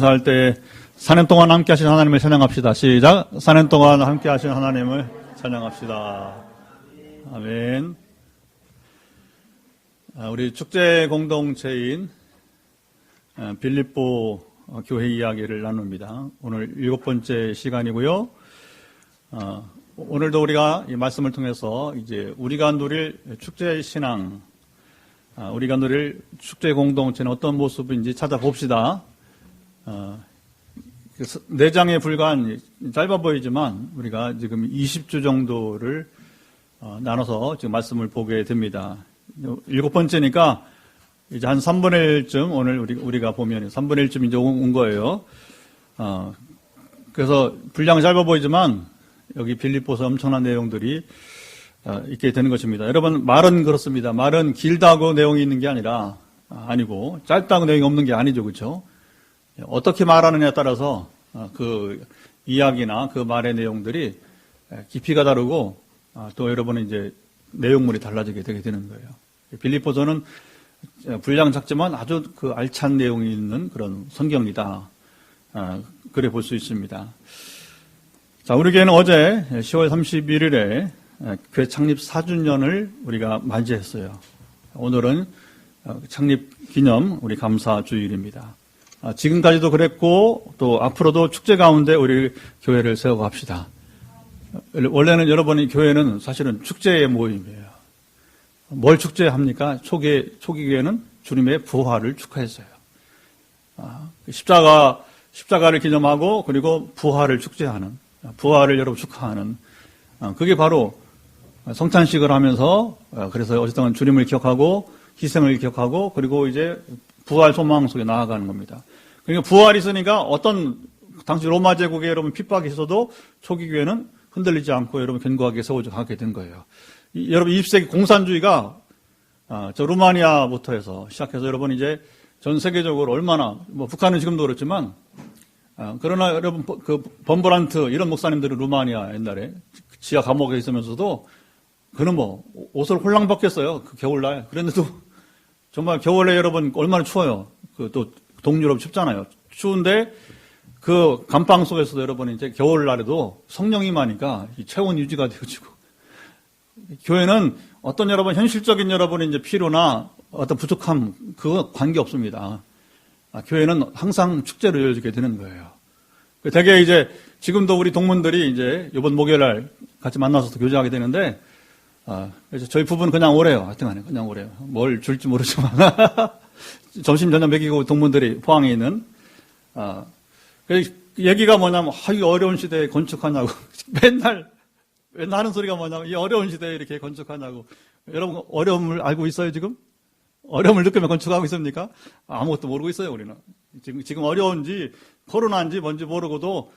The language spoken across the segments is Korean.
할 때 4년 동안 함께 하신 하나님을 찬양합시다. 시작. 4년 동안 함께 하신 하나님을 찬양합시다. 아멘. 우리 축제 공동체인 빌립보 교회 이야기를 나눕니다. 오늘 7번째 시간이고요. 오늘도 우리가 이 말씀을 통해서 이제 우리가 누릴 축제 신앙, 우리가 누릴 축제 공동체는 어떤 모습인지 찾아봅시다. 4장에 불과한 짧아 보이지만 우리가 지금 20주 정도를 나눠서 지금 말씀을 보게 됩니다. 7번째니까 이제 한 3분의 1쯤 오늘 우리가 보면 3분의 1쯤 이제 온 거예요. 그래서 분량이 짧아 보이지만 여기 빌립보서 엄청난 내용들이 있게 되는 것입니다. 여러분, 말은 그렇습니다. 말은 길다고 내용이 있는 게 아니고 짧다고 내용이 없는 게 아니죠. 그렇죠? 어떻게 말하느냐에 따라서 그 이야기나 그 말의 내용들이 깊이가 다르고 또 여러분은 이제 내용물이 달라지게 되게 되는 거예요. 빌립보서는 분량 작지만 아주 그 알찬 내용이 있는 그런 성경이다. 그래 볼 수 있습니다. 자, 우리 교회는 어제 10월 31일에 교회 창립 4주년을 우리가 맞이했어요. 오늘은 창립 기념 우리 감사 주일입니다. 지금까지도 그랬고 또 앞으로도 축제 가운데 우리 교회를 세워갑시다. 원래는 여러분이 교회는 사실은 축제의 모임이에요. 뭘 축제합니까? 초기 교회는 주님의 부활을 축하했어요. 십자가를 기념하고 그리고 부활을 축제하는, 부활을 여러분 축하하는, 그게 바로 성찬식을 하면서 그래서 어쨌든 주님을 기억하고 희생을 기억하고 그리고 이제 부활 소망 속에 나아가는 겁니다. 그러니까 부활이 있으니까 당시 로마 제국에 여러분 핍박이 있어도 초기 교회는 흔들리지 않고 여러분 견고하게 세워져 가게 된 거예요. 여러분 20세기 공산주의가 저 루마니아부터 해서 시작해서 여러분 이제 전 세계적으로 얼마나 북한은 지금도 그렇지만 그러나 여러분 그 범브란트 이런 목사님들은 루마니아 옛날에 지하 감옥에 있으면서도 그는 옷을 홀랑 벗겼어요. 그 겨울날. 그런데도 정말 겨울에 여러분 얼마나 추워요. 또 동유럽 춥잖아요. 추운데 그 감방 속에서도 여러분 이제 겨울날에도 성령이 임하니까 체온 유지가 되어지고 교회는 어떤 여러분 현실적인 여러분의 이제 필요나 어떤 부족함 그거 관계 없습니다. 교회는 항상 축제로 이어지게 되는 거예요. 되게 이제 지금도 우리 동문들이 이제 이번 목요일날 같이 만나서 교제하게 되는데 그래서 저희 부부는 그냥 오래요. 하여튼간에 그냥 오래요. 뭘 줄지 모르지만 점심 저녁 먹이고 동문들이 포항에 있는 얘기가 뭐냐면 이 어려운 시대에 건축하냐고 맨날 하는 소리가 뭐냐면 이 어려운 시대에 이렇게 건축하냐고. 여러분 어려움을 알고 있어요 지금? 어려움을 느끼며 건축하고 있습니까? 아무것도 모르고 있어요 우리는. 지금 어려운지 코로나인지 뭔지 모르고도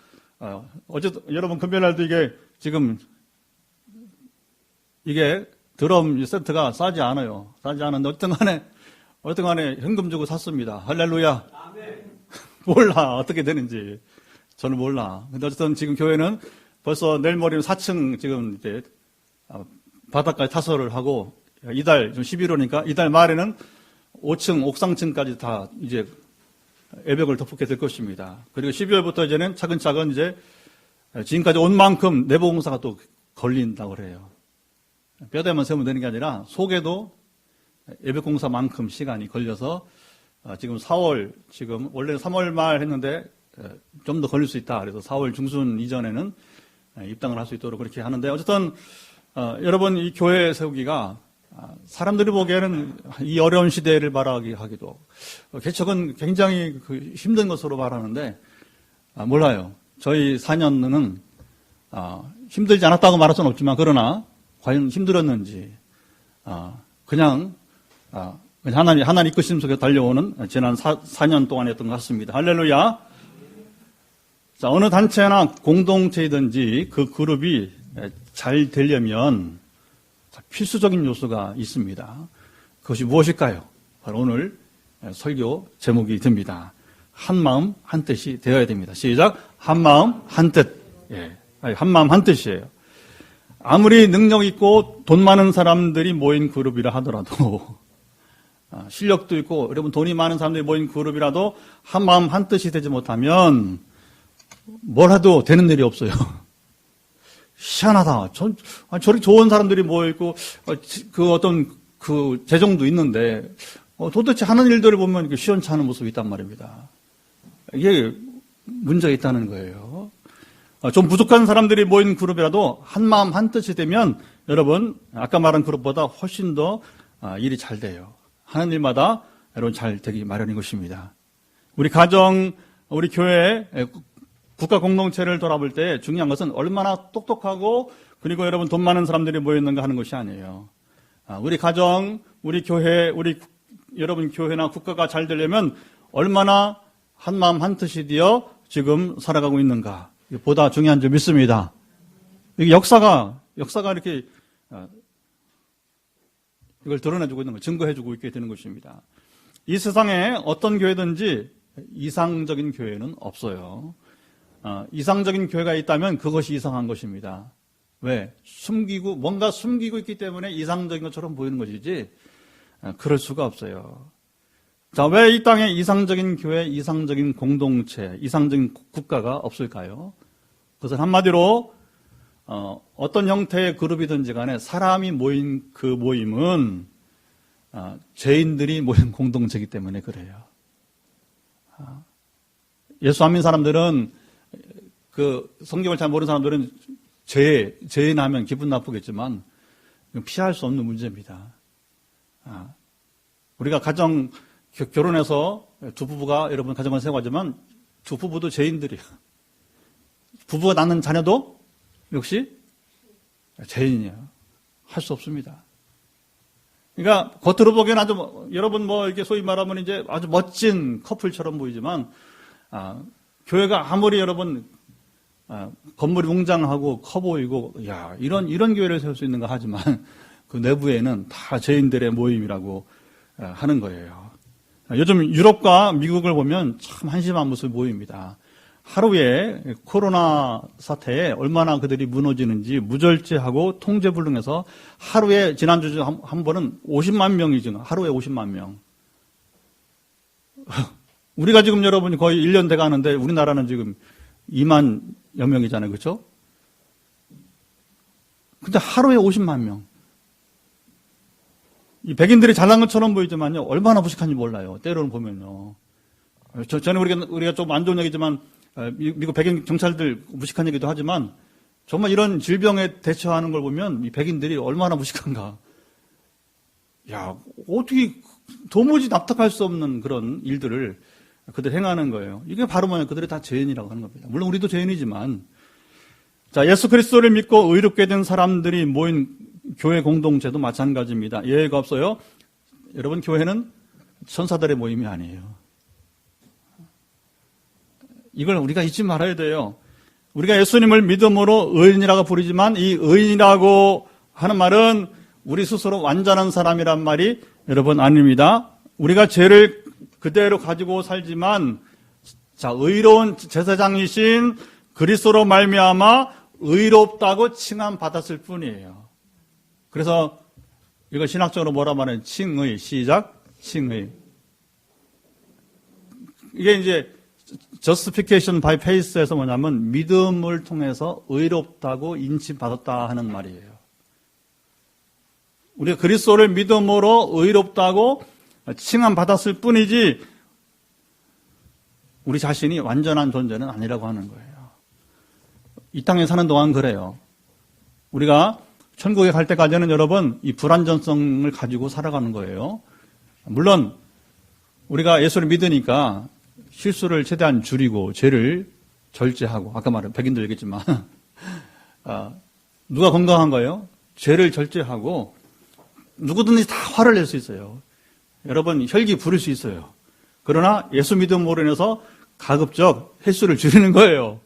어쨌든 여러분 금요일날도 이게 지금 이게 드럼 세트가 싸지 않아요. 싸지 않은데 어떤 간에 현금 주고 샀습니다. 할렐루야. 몰라. 어떻게 되는지. 저는 몰라. 근데 어쨌든 지금 교회는 벌써 내일 모레는 4층 지금 이제 바닥까지 타설을 하고 이달, 좀 11호니까 이달 말에는 5층, 옥상층까지 다 이제 애벽을 덮게 될 것입니다. 그리고 12월부터 이제는 차근차근 이제 지금까지 온 만큼 내부 공사가 또 걸린다고 그래요. 뼈대만 세우면 되는 게 아니라 속에도 예배 공사만큼 시간이 걸려서 지금 4월, 지금 원래는 3월 말 했는데 좀 더 걸릴 수 있다. 그래서 4월 중순 이전에는 입당을 할 수 있도록 그렇게 하는데 어쨌든 여러분 이 교회 세우기가 사람들이 보기에는 이 어려운 시대를 말하기 하기도 개척은 굉장히 힘든 것으로 말하는데 몰라요. 저희 4년은 힘들지 않았다고 말할 수는 없지만 그러나 과연 힘들었는지 그냥 하나님 이끄심 속에 달려오는 지난 4년 동안이었던 것 같습니다. 할렐루야. 자, 어느 단체나 공동체이든지 그 그룹이 잘 되려면 필수적인 요소가 있습니다. 그것이 무엇일까요? 바로 오늘 설교 제목이 됩니다. 한 마음 한 뜻이 되어야 됩니다. 시작. 한 마음 한 뜻. 한 마음 한 뜻이에요. 아무리 능력 있고 돈 많은 사람들이 모인 그룹이라 하더라도 실력도 있고 여러분 돈이 많은 사람들이 모인 그룹이라도 한 마음 한 뜻이 되지 못하면 뭘 해도 되는 일이 없어요. 희한하다. 저렇게 좋은 사람들이 모여있고 그 재정도 있는데 도대체 하는 일들을 보면 시원치 않은 모습이 있단 말입니다. 이게 문제가 있다는 거예요. 좀 부족한 사람들이 모인 그룹이라도 한 마음 한 뜻이 되면 여러분 아까 말한 그룹보다 훨씬 더 일이 잘 돼요. 하는 일마다 여러분 잘 되기 마련인 것입니다. 우리 가정, 우리 교회, 국가 공동체를 돌아볼 때 중요한 것은 얼마나 똑똑하고 그리고 여러분 돈 많은 사람들이 모였는가 하는 것이 아니에요. 우리 가정, 우리 교회, 여러분 교회나 국가가 잘 되려면 얼마나 한 마음 한 뜻이 되어 지금 살아가고 있는가. 보다 중요한 줄 믿습니다. 이게 역사가 이렇게 이걸 드러내주고 있는 거, 증거해주고 있게 되는 것입니다. 이 세상에 어떤 교회든지 이상적인 교회는 없어요. 이상적인 교회가 있다면 그것이 이상한 것입니다. 왜? 뭔가 숨기고 있기 때문에 이상적인 것처럼 보이는 것이지, 그럴 수가 없어요. 자, 왜 이 땅에 이상적인 교회, 이상적인 공동체, 이상적인 국가가 없을까요? 그것은 한마디로, 어떤 형태의 그룹이든지 간에 사람이 모인 그 모임은, 죄인들이 모인 공동체이기 때문에 그래요. 예수 안 믿는 사람들은, 성경을 잘 모르는 사람들은 죄인 하면 기분 나쁘겠지만, 피할 수 없는 문제입니다. 우리가 결혼해서 두 부부가 여러분 가정을 세워가지만 두 부부도 죄인들이야. 부부가 낳는 자녀도 역시 죄인이야. 할 수 없습니다. 그러니까 겉으로 보기엔 여러분 이렇게 소위 말하면 이제 아주 멋진 커플처럼 보이지만, 교회가 아무리 여러분, 건물이 웅장하고 커 보이고, 이런 교회를 세울 수 있는가 하지만 그 내부에는 다 죄인들의 모임이라고 하는 거예요. 요즘 유럽과 미국을 보면 참 한심한 모습이 보입니다. 하루에 코로나 사태에 얼마나 그들이 무너지는지 무절제하고 통제불능해서 하루에 지난주 한 번은 50만 명이 지금 하루에 50만 명. 우리가 지금 여러분이 거의 1년 돼 가는데 우리나라는 지금 2만여 명이잖아요. 그렇죠? 근데 하루에 50만 명. 이 백인들이 잘난 것처럼 보이지만요, 얼마나 무식한지 몰라요. 때로는 보면요. 전에 우리가 좀 안 좋은 얘기지만, 미국 백인 경찰들 무식한 얘기도 하지만, 정말 이런 질병에 대처하는 걸 보면, 이 백인들이 얼마나 무식한가. 어떻게, 도무지 납득할 수 없는 그런 일들을 그들 행하는 거예요. 이게 바로 그들이 다 죄인이라고 하는 겁니다. 물론 우리도 죄인이지만, 자, 예수 그리스도를 믿고 의롭게 된 사람들이 모인 교회 공동체도 마찬가지입니다. 예외가 없어요. 여러분, 교회는 천사들의 모임이 아니에요. 이걸 우리가 잊지 말아야 돼요. 우리가 예수님을 믿음으로 의인이라고 부르지만 이 의인이라고 하는 말은 우리 스스로 완전한 사람이란 말이 여러분 아닙니다. 우리가 죄를 그대로 가지고 살지만, 자, 의로운 제사장이신 그리스도로 말미암아 의롭다고 칭함받았을 뿐이에요. 그래서 이거 신학적으로 뭐라 말하면 칭의, 시작, 칭의. 이게 이제 justification by faith에서 뭐냐면 믿음을 통해서 의롭다고 인칭받았다 하는 말이에요. 우리가 그리스도를 믿음으로 의롭다고 칭함받았을 뿐이지 우리 자신이 완전한 존재는 아니라고 하는 거예요. 이 땅에 사는 동안 그래요. 우리가 천국에 갈 때까지는 여러분 이 불완전성을 가지고 살아가는 거예요. 물론 우리가 예수를 믿으니까 실수를 최대한 줄이고 죄를 절제하고, 아까 말한 백인도 얘기했지만 누가 건강한가요? 죄를 절제하고 누구든지 다 화를 낼 수 있어요. 여러분 혈기 부릴 수 있어요. 그러나 예수 믿음으로 인해서 가급적 횟수를 줄이는 거예요.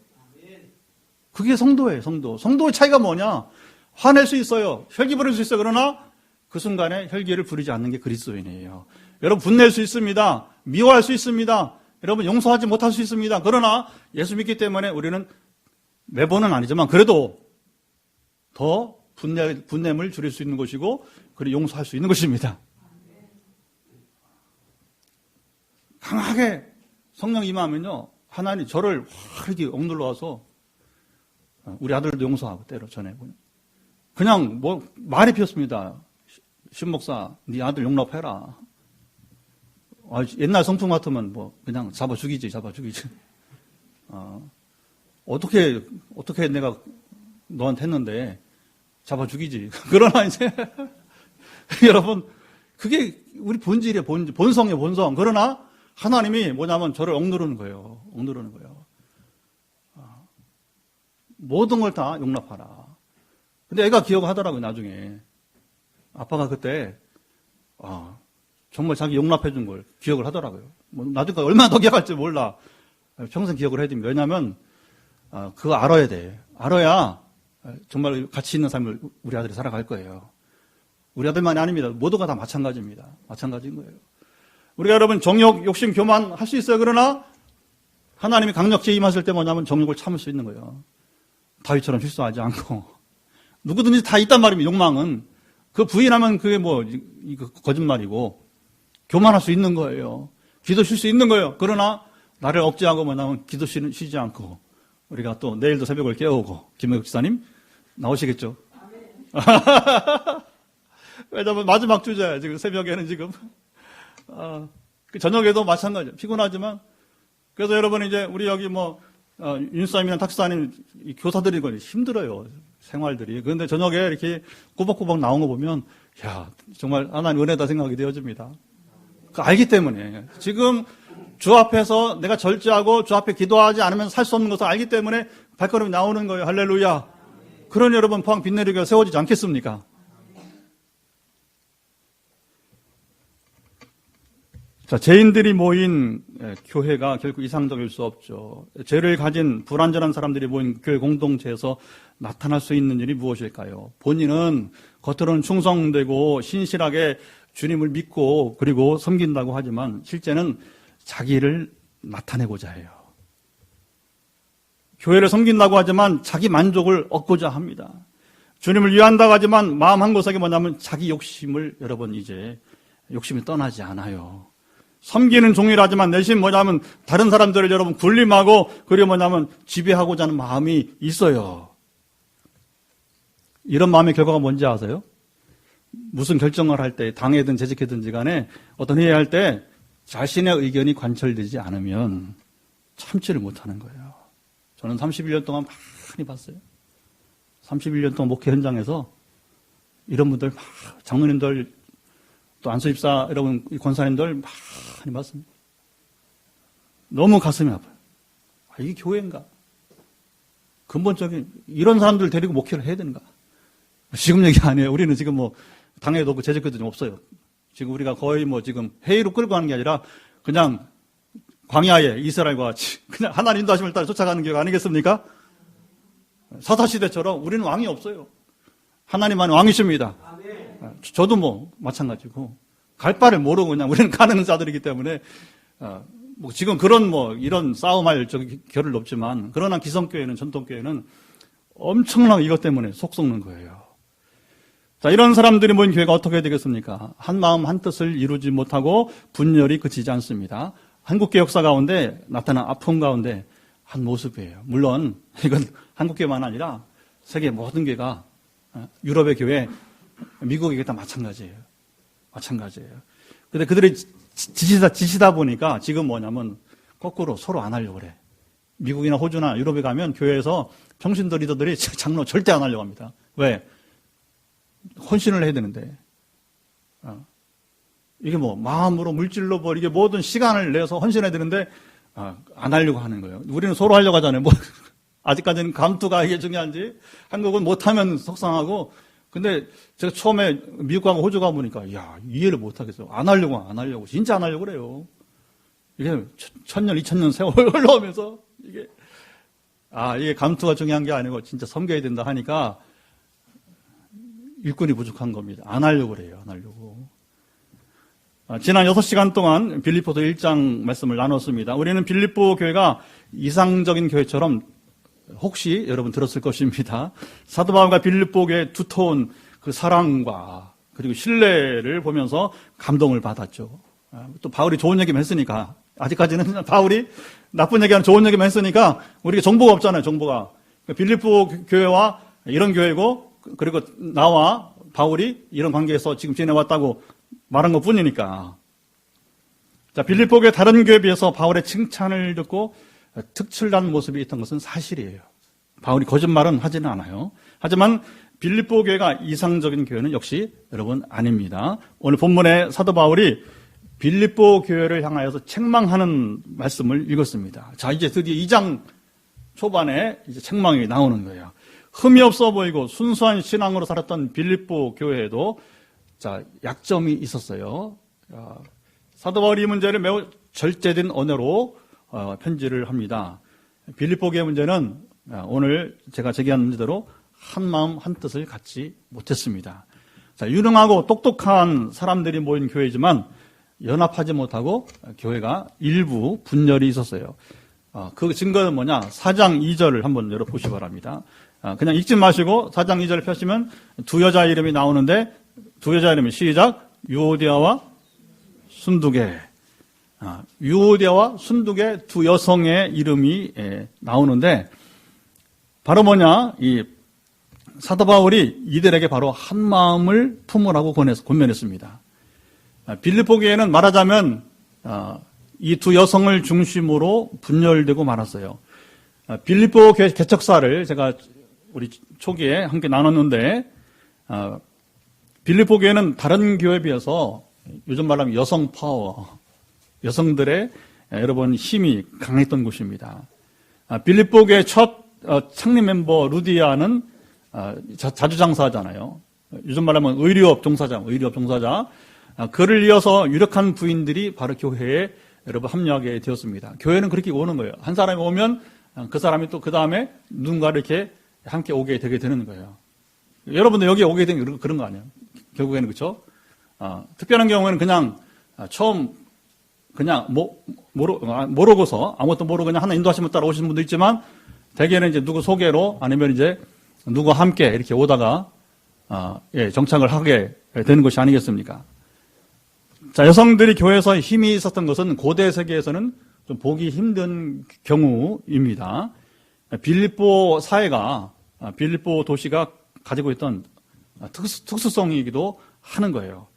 그게 성도예요. 성도의 차이가 뭐냐? 화낼 수 있어요. 혈기 부릴 수 있어요. 그러나 그 순간에 혈기를 부리지 않는 게 그리스도인이에요. 여러분 분낼 수 있습니다. 미워할 수 있습니다. 여러분 용서하지 못할 수 있습니다. 그러나 예수 믿기 때문에 우리는 매번은 아니지만 그래도 더 분냄을 줄일 수 있는 것이고 그리고 용서할 수 있는 것입니다. 강하게 성령 임하면요, 하나님 저를 확 이렇게 억눌러 와서 우리 아들도 용서하고 때려 전에고 그냥 뭐 말이 피었습니다. 신목사, 네 아들 용납해라. 옛날 성품 같으면 뭐 그냥 잡아 죽이지. 어떻게 내가 너한테 했는데 잡아 죽이지. 그러나 이제 여러분 그게 우리 본질이에요. 본성이에요. 본성. 그러나 하나님이 뭐냐면 저를 억누르는 거예요. 모든 걸 다 용납하라. 근데 애가 기억하더라고요. 나중에 아빠가 그때 정말 자기 용납해 준 걸 기억을 하더라고요. 뭐 나중에 얼마나 더 기억할지 몰라. 평생 기억을 해야 됩니다. 왜냐하면 그거 알아야 돼. 알아야 정말 가치 있는 삶을 우리 아들이 살아갈 거예요. 우리 아들만이 아닙니다. 모두가 다 마찬가지입니다. 마찬가지인 거예요. 우리가 여러분 정욕, 욕심, 교만 할 수 있어요. 그러나 하나님이 강력히 임하실 때 뭐냐면 정욕을 참을 수 있는 거예요. 다윗처럼 실수하지 않고 누구든지 다 있단 말입니다. 욕망은 그 부인하면 그게 뭐 거짓말이고 교만할 수 있는 거예요. 기도 쉴 수 있는 거예요. 그러나 나를 억제하고 뭐냐면 기도 쉬지 않고 우리가 또 내일도 새벽을 깨우고 김영욱 지사님 나오시겠죠? 왜냐면 마지막 주제야. 지금 새벽에는 지금 그 저녁에도 마찬가지예요. 피곤하지만 그래서 여러분 이제 우리 여기 뭐 윤사님이나 탁사님 교사들이 힘들어요. 생활들이. 그런데 저녁에 이렇게 꼬박꼬박 나온 거 보면 야 정말 하나님 은혜다 생각이 되어집니다. 알기 때문에 지금 주 앞에서 내가 절제하고 주 앞에 기도하지 않으면 살 수 없는 것을 알기 때문에 발걸음이 나오는 거예요. 할렐루야. 그러니 여러분 포항 빛내리가 세워지지 않겠습니까? 자, 죄인들이 모인 교회가 결국 이상적일 수 없죠. 죄를 가진 불완전한 사람들이 모인 교회 공동체에서 나타날 수 있는 일이 무엇일까요? 본인은 겉으로는 충성되고 신실하게 주님을 믿고 그리고 섬긴다고 하지만 실제는 자기를 나타내고자 해요. 교회를 섬긴다고 하지만 자기 만족을 얻고자 합니다. 주님을 위한다고 하지만 마음 한 구석에 뭐냐면 자기 욕심을 여러분 이제 욕심이 떠나지 않아요. 섬기는 종이라지만 내심 뭐냐면 다른 사람들을 여러분 군림하고 그리고 뭐냐면 지배하고자 하는 마음이 있어요. 이런 마음의 결과가 뭔지 아세요? 무슨 결정을 할 때 당이든 재직회든지 간에 어떤 회의할 때 자신의 의견이 관철되지 않으면 참지를 못하는 거예요. 저는 31년 동안 많이 봤어요. 31년 동안 목회 현장에서 이런 분들 장로님들 또 안수집사 여러분 권사님들 많이 봤습니다. 너무 가슴이 아파요. 이게 교회인가? 근본적인 이런 사람들 데리고 목회를 해야 되는가? 지금 얘기 아니에요. 우리는 지금 뭐 당에도 없고 재직회도 없어요. 지금 우리가 거의 뭐 지금 회의로 끌고 가는 게 아니라 그냥 광야에 이스라엘과 같이 그냥 하나님 인도하심을 따라 쫓아가는 교회가 아니겠습니까? 사사시대처럼 우리는 왕이 없어요. 하나님만 왕이십니다. 저도 뭐 마찬가지고 갈 바를 모르고 그냥 우리는 가는 자들이기 때문에 뭐 지금 그런 뭐 이런 싸움할 겨를은 없지만 그러나 기성교회는 전통교회는 엄청나게 이것 때문에 속 썩는 거예요. 자, 이런 사람들이 모인 교회가 어떻게 되겠습니까? 한 마음 한 뜻을 이루지 못하고 분열이 그치지 않습니다. 한국교 역사 가운데 나타난 아픔 가운데 한 모습이에요. 물론 이건 한국교회만 아니라 세계 모든 교회가 유럽의 교회, 미국의 교회 다 마찬가지예요. 근데 그들이 지치다 보니까 지금 뭐냐면 거꾸로 서로 안 하려고 그래. 미국이나 호주나 유럽에 가면 교회에서 평신도 리더들이 장로 절대 안 하려고 합니다. 왜? 헌신을 해야 되는데. 이게 뭐 마음으로 물질로 뭐 이게 모든 시간을 내서 헌신해야 되는데 안 하려고 하는 거예요. 우리는 서로 하려고 하잖아요. 뭐 아직까지는 감투가 이게 중요한지 한국은 못하면 속상하고 근데 제가 처음에 미국 가고 호주 가보니까 야 이해를 못하겠어요. 안 하려고 진짜 안 하려고 그래요. 이게 1000년 2000년 세월 흘러오면서 이게 감투가 중요한 게 아니고 진짜 섬겨야 된다 하니까 일꾼이 부족한 겁니다. 안 하려고 그래요. 안 하려고. 지난 6시간 동안 빌립보서 1장 말씀을 나눴습니다. 우리는 빌립보 교회가 이상적인 교회처럼 혹시 여러분 들었을 것입니다. 사도 바울과 빌립보 교회의 두터운 그 사랑과 그리고 신뢰를 보면서 감동을 받았죠. 또 바울이 좋은 얘기만 했으니까 아직까지는 바울이 나쁜 얘기하는 좋은 얘기만 했으니까 우리가 정보가 없잖아요, 정보가. 빌립보 교회와 이런 교회고, 그리고 나와 바울이 이런 관계에서 지금 지내왔다고 말한 것 뿐이니까. 자, 빌립보 교회 다른 교회에 비해서 바울의 칭찬을 듣고 특출난 모습이 있던 것은 사실이에요. 바울이 거짓말은 하지는 않아요. 하지만 빌립보 교회가 이상적인 교회는 역시 여러분 아닙니다. 오늘 본문에 사도 바울이 빌립보 교회를 향하여서 책망하는 말씀을 읽었습니다. 자, 이제 드디어 2장 초반에 이제 책망이 나오는 거예요. 흠이 없어 보이고 순수한 신앙으로 살았던 빌립보 교회에도 자, 약점이 있었어요. 사도 바울이 이 문제를 매우 절제된 언어로 편지를 합니다. 빌립보 교회 문제는 오늘 제가 제기한 문제대로 한 마음 한 뜻을 갖지 못했습니다. 자, 유능하고 똑똑한 사람들이 모인 교회지만 연합하지 못하고 교회가 일부 분열이 있었어요. 그 증거는 뭐냐? 4장 2절을 한번 열어보시기 바랍니다. 그냥 읽지 마시고 4장 2절을 펴시면 두 여자 이름이 나오는데 두 여자 이름이 시작 유오디아와 순두계. 유오디아와 순두계 두 여성의 이름이 나오는데 바로 뭐냐? 이 사도 바울이 이들에게 바로 한 마음을 품으라고 권면했습니다. 빌립보 교회는 말하자면 이 두 여성을 중심으로 분열되고 말았어요. 빌립보 교회 개척사를 제가 우리 초기에 함께 나눴는데 빌립보 교회는 다른 교회에 비해서 요즘 말하면 여성 파워, 여성들의 여러분 힘이 강했던 곳입니다. 빌립보 교회 첫 창립 멤버 루디아는 자주장사하잖아요. 요즘 말하면 의류업 종사자. 그를 이어서 유력한 부인들이 바로 교회에 여러분 합류하게 되었습니다. 교회는 그렇게 오는 거예요. 한 사람이 오면 그 사람이 또 그 다음에 누군가를 이렇게 함께 오게 되게 되는 거예요. 여러분도 여기 오게 되는 그런 거 아니에요? 결국에는 그렇죠? 특별한 경우에는 그냥 처음 그냥 모르고서 아무것도 모르고 그냥 하나 인도하시면 따라오시는 분도 있지만 대개는 이제 누구 소개로 아니면 이제 누구와 함께 이렇게 오다가 정착을 하게 되는 것이 아니겠습니까? 자, 여성들이 교회에서 힘이 있었던 것은 고대 세계에서는 좀 보기 힘든 경우입니다. 빌립보 사회가 빌립보 도시가 가지고 있던 특수성이기도 하는 거예요.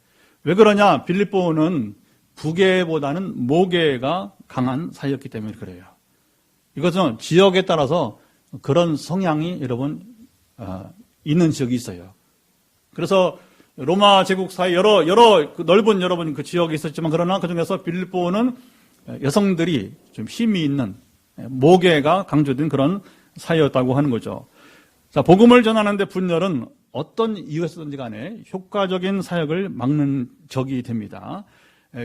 왜 그러냐? 빌립보는 부계보다는 모계가 강한 사회였기 때문에 그래요. 이것은 지역에 따라서 그런 성향이 여러분 있는 지역이 있어요. 그래서 로마 제국 사이 여러 넓은 여러분 그 지역이 있었지만 그러나 그 중에서 빌립보는 여성들이 좀 힘이 있는 모계가 강조된 그런 사회였다고 하는 거죠. 자, 복음을 전하는데 분열은 어떤 이유에서든지 간에 효과적인 사역을 막는 적이 됩니다.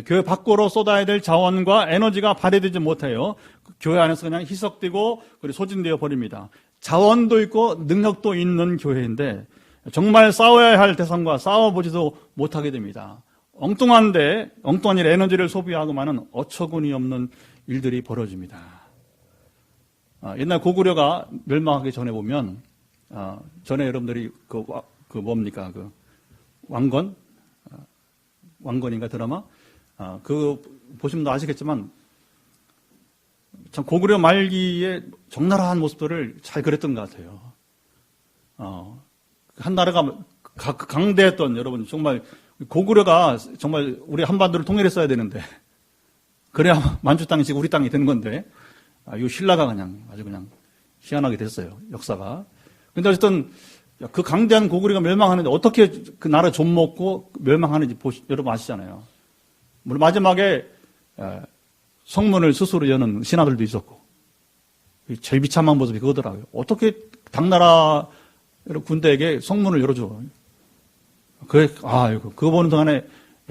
교회 밖으로 쏟아야 될 자원과 에너지가 발휘되지 못해요. 교회 안에서 그냥 희석되고 그리고 소진되어 버립니다. 자원도 있고 능력도 있는 교회인데 정말 싸워야 할 대상과 싸워보지도 못하게 됩니다. 엉뚱한 일 에너지를 소비하고만은 어처구니 없는 일들이 벌어집니다. 옛날 고구려가 멸망하기 전에 보면 전에 여러분들이 뭡니까 왕건인가 드라마 그 보시면 아시겠지만 참 고구려 말기의 적나라한 모습들을 잘 그렸던 것 같아요. 한 나라가 강대했던 여러분 정말 고구려가 정말 우리 한반도를 통일했어야 되는데 그래야 만주 땅이 지금 우리 땅이 되는 건데 이 신라가 그냥 아주 그냥 희한하게 됐어요. 역사가. 근데 어쨌든 그 강대한 고구려가 멸망하는데 어떻게 그 나라 좀먹고 멸망하는지 여러분 아시잖아요. 물론 마지막에 성문을 스스로 여는 신하들도 있었고 제일 비참한 모습이 그거더라고요. 어떻게 당나라 군대에게 성문을 열어줘. 그거 보는 동안에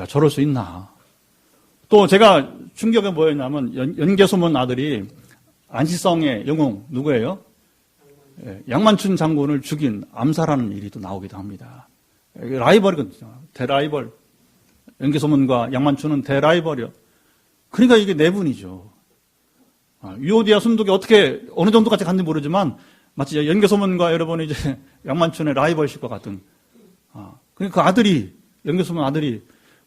저럴 수 있나. 또 제가 충격이 뭐였냐면 연개소문 아들이 안시성의 영웅 누구예요? 양만춘 장군을 죽인 암살하는 일이 또 나오기도 합니다. 라이벌이거든요. 대라이벌. 연개소문과 양만춘은 대라이벌이요. 그러니까 이게 내분이죠. 유오디아 순두계 어떻게 어느 정도까지 갔는지 모르지만 마치 연개소문과 여러분이 이제 양만춘의 라이벌실과 같은. 그러니까 그 아들이 연개소문 아들이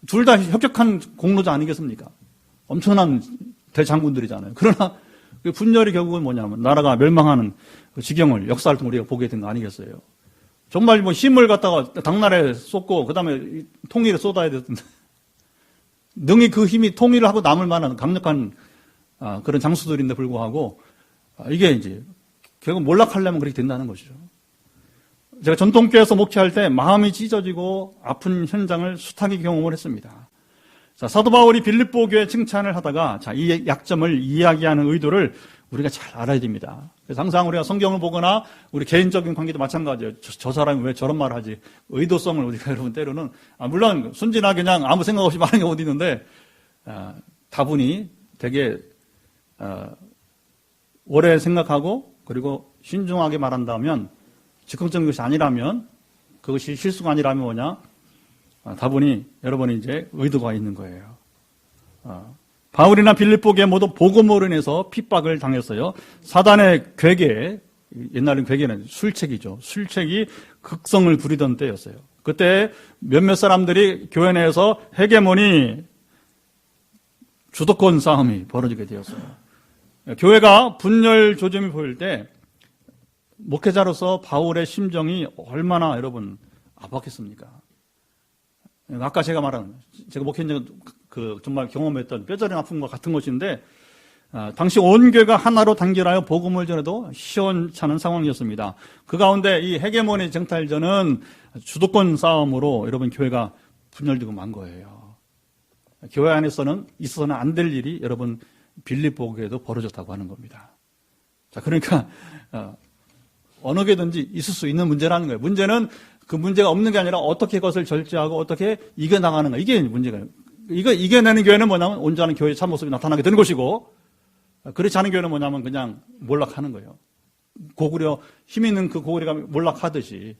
둘 다 혁혁한 공로자 아니겠습니까? 엄청난 대장군들이잖아요. 그러나 그 분열이 결국은 뭐냐면 나라가 멸망하는 그 지경을 역사를 통해 우리가 보게 된 거 아니겠어요? 정말 뭐 힘을 갖다가 당나라에 쏟고 그다음에 통일에 쏟아야 되던데 능히 그 힘이 통일을 하고 남을 만한 강력한 그런 장수들인데 불구하고 이게 이제 결국 몰락하려면 그렇게 된다는 것이죠. 제가 전통교회에서 목회할 때 마음이 찢어지고 아픈 현장을 숱하게 경험을 했습니다. 자, 사도 바울이 빌립보 교회 칭찬을 하다가 자, 이 약점을 이야기하는 의도를 우리가 잘 알아야 됩니다. 그래서 항상 우리가 성경을 보거나 우리 개인적인 관계도 마찬가지예요. 저 사람이 왜 저런 말을 하지? 의도성을 우리가 여러분 때로는 물론 순진하게 그냥 아무 생각 없이 말하는 경우도 있는데 다분히 되게 오래 생각하고 그리고 신중하게 말한다면 즉흥적인 것이 아니라면 그것이 실수가 아니라면 뭐냐? 다분히 여러분이 이제 의도가 있는 거예요. 바울이나 빌립보교회 모두 복음으로 인해서 핍박을 당했어요. 사단의 괴계, 옛날엔 괴계는 술책이죠. 술책이 극성을 부리던 때였어요. 그때 몇몇 사람들이 교회 내에서 헤게모니 주도권 싸움이 벌어지게 되었어요. 교회가 분열 조짐이 보일 때 목회자로서 바울의 심정이 얼마나 여러분 아팠겠습니까? 아까 제가 말한 제가 목회자 정말 경험했던 뼈저린 아픔과 같은 것인데 당시 온 교회가 하나로 단결하여 복음을 전해도 시원찮은 상황이었습니다. 그 가운데 이 헤게모니 쟁탈전은 주도권 싸움으로 여러분 교회가 분열되고 만 거예요. 교회 안에서는 있어서는 안 될 일이 여러분 빌립보 교회도 벌어졌다고 하는 겁니다. 자, 그러니까 어느 교회든지 있을 수 있는 문제라는 거예요. 문제는 그 문제가 없는 게 아니라 어떻게 그것을 절제하고 어떻게 이겨나가는가. 이게 문제가. 이거 이겨내는 교회는 뭐냐면 온전한 교회의 참모습이 나타나게 되는 것이고 그렇지 않은 교회는 뭐냐면 그냥 몰락하는 거예요. 고구려, 힘 있는 그 고구려가 몰락하듯이.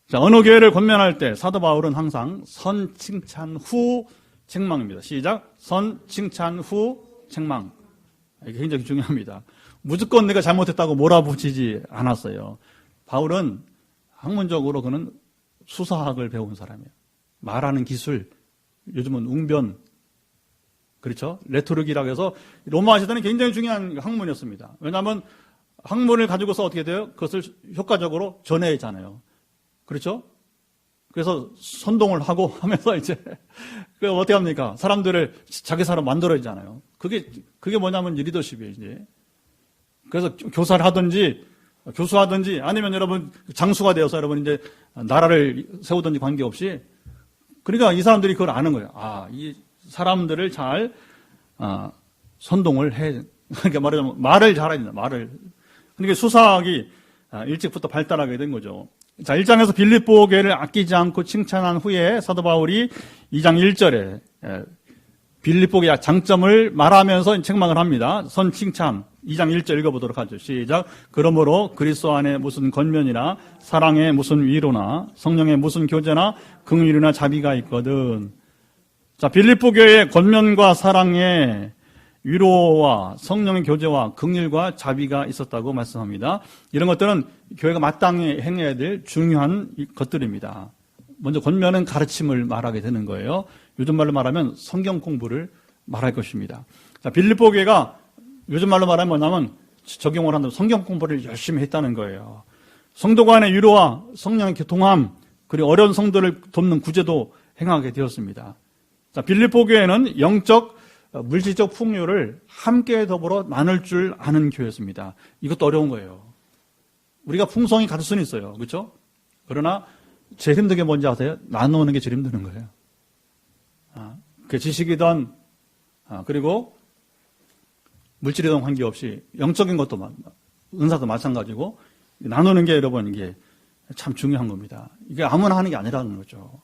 자, 어느 교회를 권면할 때 사도 바울은 항상 선 칭찬 후 책망입니다. 시작. 선 칭찬 후 책망. 이게 굉장히 중요합니다. 무조건 내가 잘못했다고 몰아붙이지 않았어요. 바울은 학문적으로 그는 수사학을 배운 사람이에요. 말하는 기술, 요즘은 웅변, 그렇죠? 레토릭이라고 해서 로마 시대는 굉장히 중요한 학문이었습니다. 왜냐하면 학문을 가지고서 어떻게 돼요? 그것을 효과적으로 전해야 하잖아요. 그렇죠? 그래서 선동을 하고 하면서 이제 그 어떻게 합니까? 사람들을 자기 사람 만들어야잖아요. 그게 뭐냐면 리더십이에요, 이제. 그래서 교사를 하든지 교수하든지 아니면 여러분 장수가 되어서 여러분 이제 나라를 세우든지 관계없이 그러니까 이 사람들이 그걸 아는 거예요. 이 사람들을 잘 선동을 해. 그러니까 말하자면 말을 잘해야 된다. 말을. 그러니까 수사학이 일찍부터 발달하게 된 거죠. 자, 1장에서 빌립보 교회를 아끼지 않고 칭찬한 후에 사도 바울이 2장 1절에 빌립보 교회의 장점을 말하면서 책망을 합니다. 선 칭찬 2장 1절 읽어보도록 하죠. 시작. 그러므로 그리스도 안에 무슨 권면이나 사랑에 무슨 위로나 성령의 무슨 교제나 긍휼이나 자비가 있거든. 자, 빌립보 교회의 권면과 사랑에 위로와 성령의 교제와 긍휼과 자비가 있었다고 말씀합니다. 이런 것들은 교회가 마땅히 행해야 될 중요한 것들입니다. 먼저 권면은 가르침을 말하게 되는 거예요. 요즘 말로 말하면 성경 공부를 말할 것입니다. 자, 빌립보 교회가 요즘 말로 말하면 뭐냐면 적용을 한다면 성경 공부를 열심히 했다는 거예요. 성도 간의 위로와 성령의 교통함 그리고 어려운 성도를 돕는 구제도 행하게 되었습니다. 자, 빌립보 교회는 영적 물질적 풍요를 함께 더불어 나눌 줄 아는 교회였습니다. 이것도 어려운 거예요. 우리가 풍성이 가질 수는 있어요. 그렇죠? 그러나 제일 힘든 게 뭔지 아세요? 나누는 게 제일 힘든 거예요. 그 지식이든 그리고 물질이든 관계없이 영적인 것도 은사도 마찬가지고 나누는 게 여러분 이게 참 중요한 겁니다. 이게 아무나 하는 게 아니라는 거죠.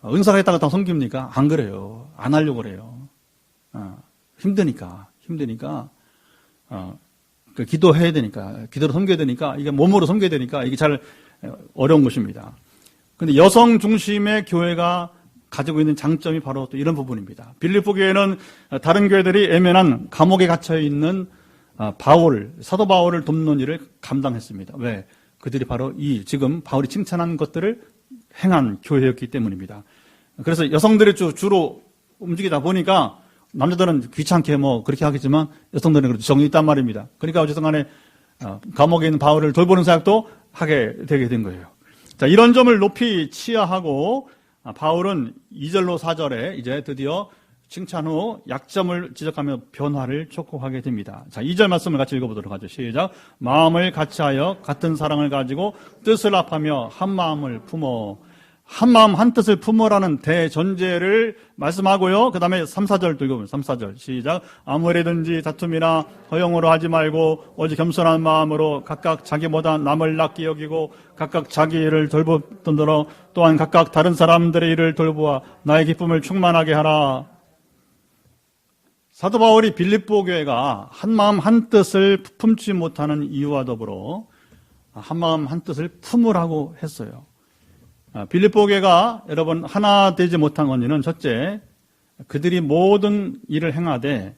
은사가 있다가 다 섬깁니까? 안 그래요. 안 하려고 그래요. 힘드니까 기도해야 되니까 기도로 섬겨야 되니까 이게 몸으로 섬겨야 되니까 이게 잘 어려운 것입니다. 그런데 여성 중심의 교회가 가지고 있는 장점이 바로 또 이런 부분입니다. 빌립보 교회는 다른 교회들이 애매한 감옥에 갇혀 있는 사도 바울을 돕는 일을 감당했습니다. 왜? 그들이 바로 지금 바울이 칭찬한 것들을 행한 교회였기 때문입니다. 그래서 여성들이 주로 움직이다 보니까 남자들은 귀찮게 뭐 그렇게 하겠지만 여성들은 그래도 정이 있단 말입니다. 그러니까 어쨌든 간에 감옥에 있는 바울을 돌보는 사역도 하게 되게 된 거예요. 자, 이런 점을 높이 치하하고 바울은 2절로 4절에 이제 드디어 칭찬 후 약점을 지적하며 변화를 촉구하게 됩니다. 자, 2절 말씀을 같이 읽어보도록 하죠. 시작. 마음을 같이하여 같은 사랑을 가지고 뜻을 합하며 한 마음을 품어. 한 마음 한 뜻을 품어라는 대전제를 말씀하고요. 그 다음에 3, 4절 읽어보면 3, 4절 시작. 아무래든지 다툼이나 허용으로 하지 말고 오직 겸손한 마음으로 각각 자기보다 남을 낫게 여기고 각각 자기 일을 돌보던더러 또한 각각 다른 사람들의 일을 돌보아 나의 기쁨을 충만하게 하라. 사도 바울이 빌립보 교회가 한 마음 한 뜻을 품지 못하는 이유와 더불어 한 마음 한 뜻을 품으라고 했어요. 빌립보 교회가 여러분 하나 되지 못한 원인은 첫째, 그들이 모든 일을 행하되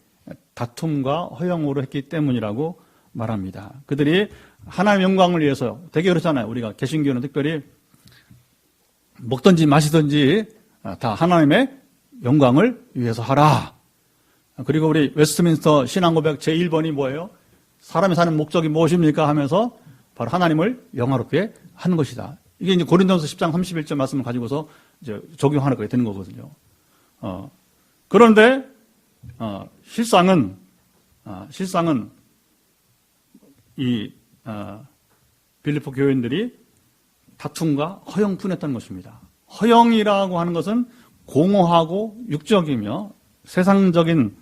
다툼과 허영으로 했기 때문이라고 말합니다. 그들이 하나님의 영광을 위해서, 되게 그렇잖아요. 우리가 개신교는 특별히 먹든지 마시든지 다 하나님의 영광을 위해서 하라. 그리고 우리 웨스트민스터 신앙고백 제1번이 뭐예요? 사람이 사는 목적이 무엇입니까? 하면서 바로 하나님을 영화롭게 하는 것이다. 이게 이제 고린도전서 10장 31절 말씀을 가지고서 이제 적용하는 거게 되는 거거든요. 그런데 실상은 이 빌립보 교인들이 다툼과 허영뿐이었다는 것입니다. 허영이라고 하는 것은 공허하고 육적이며 세상적인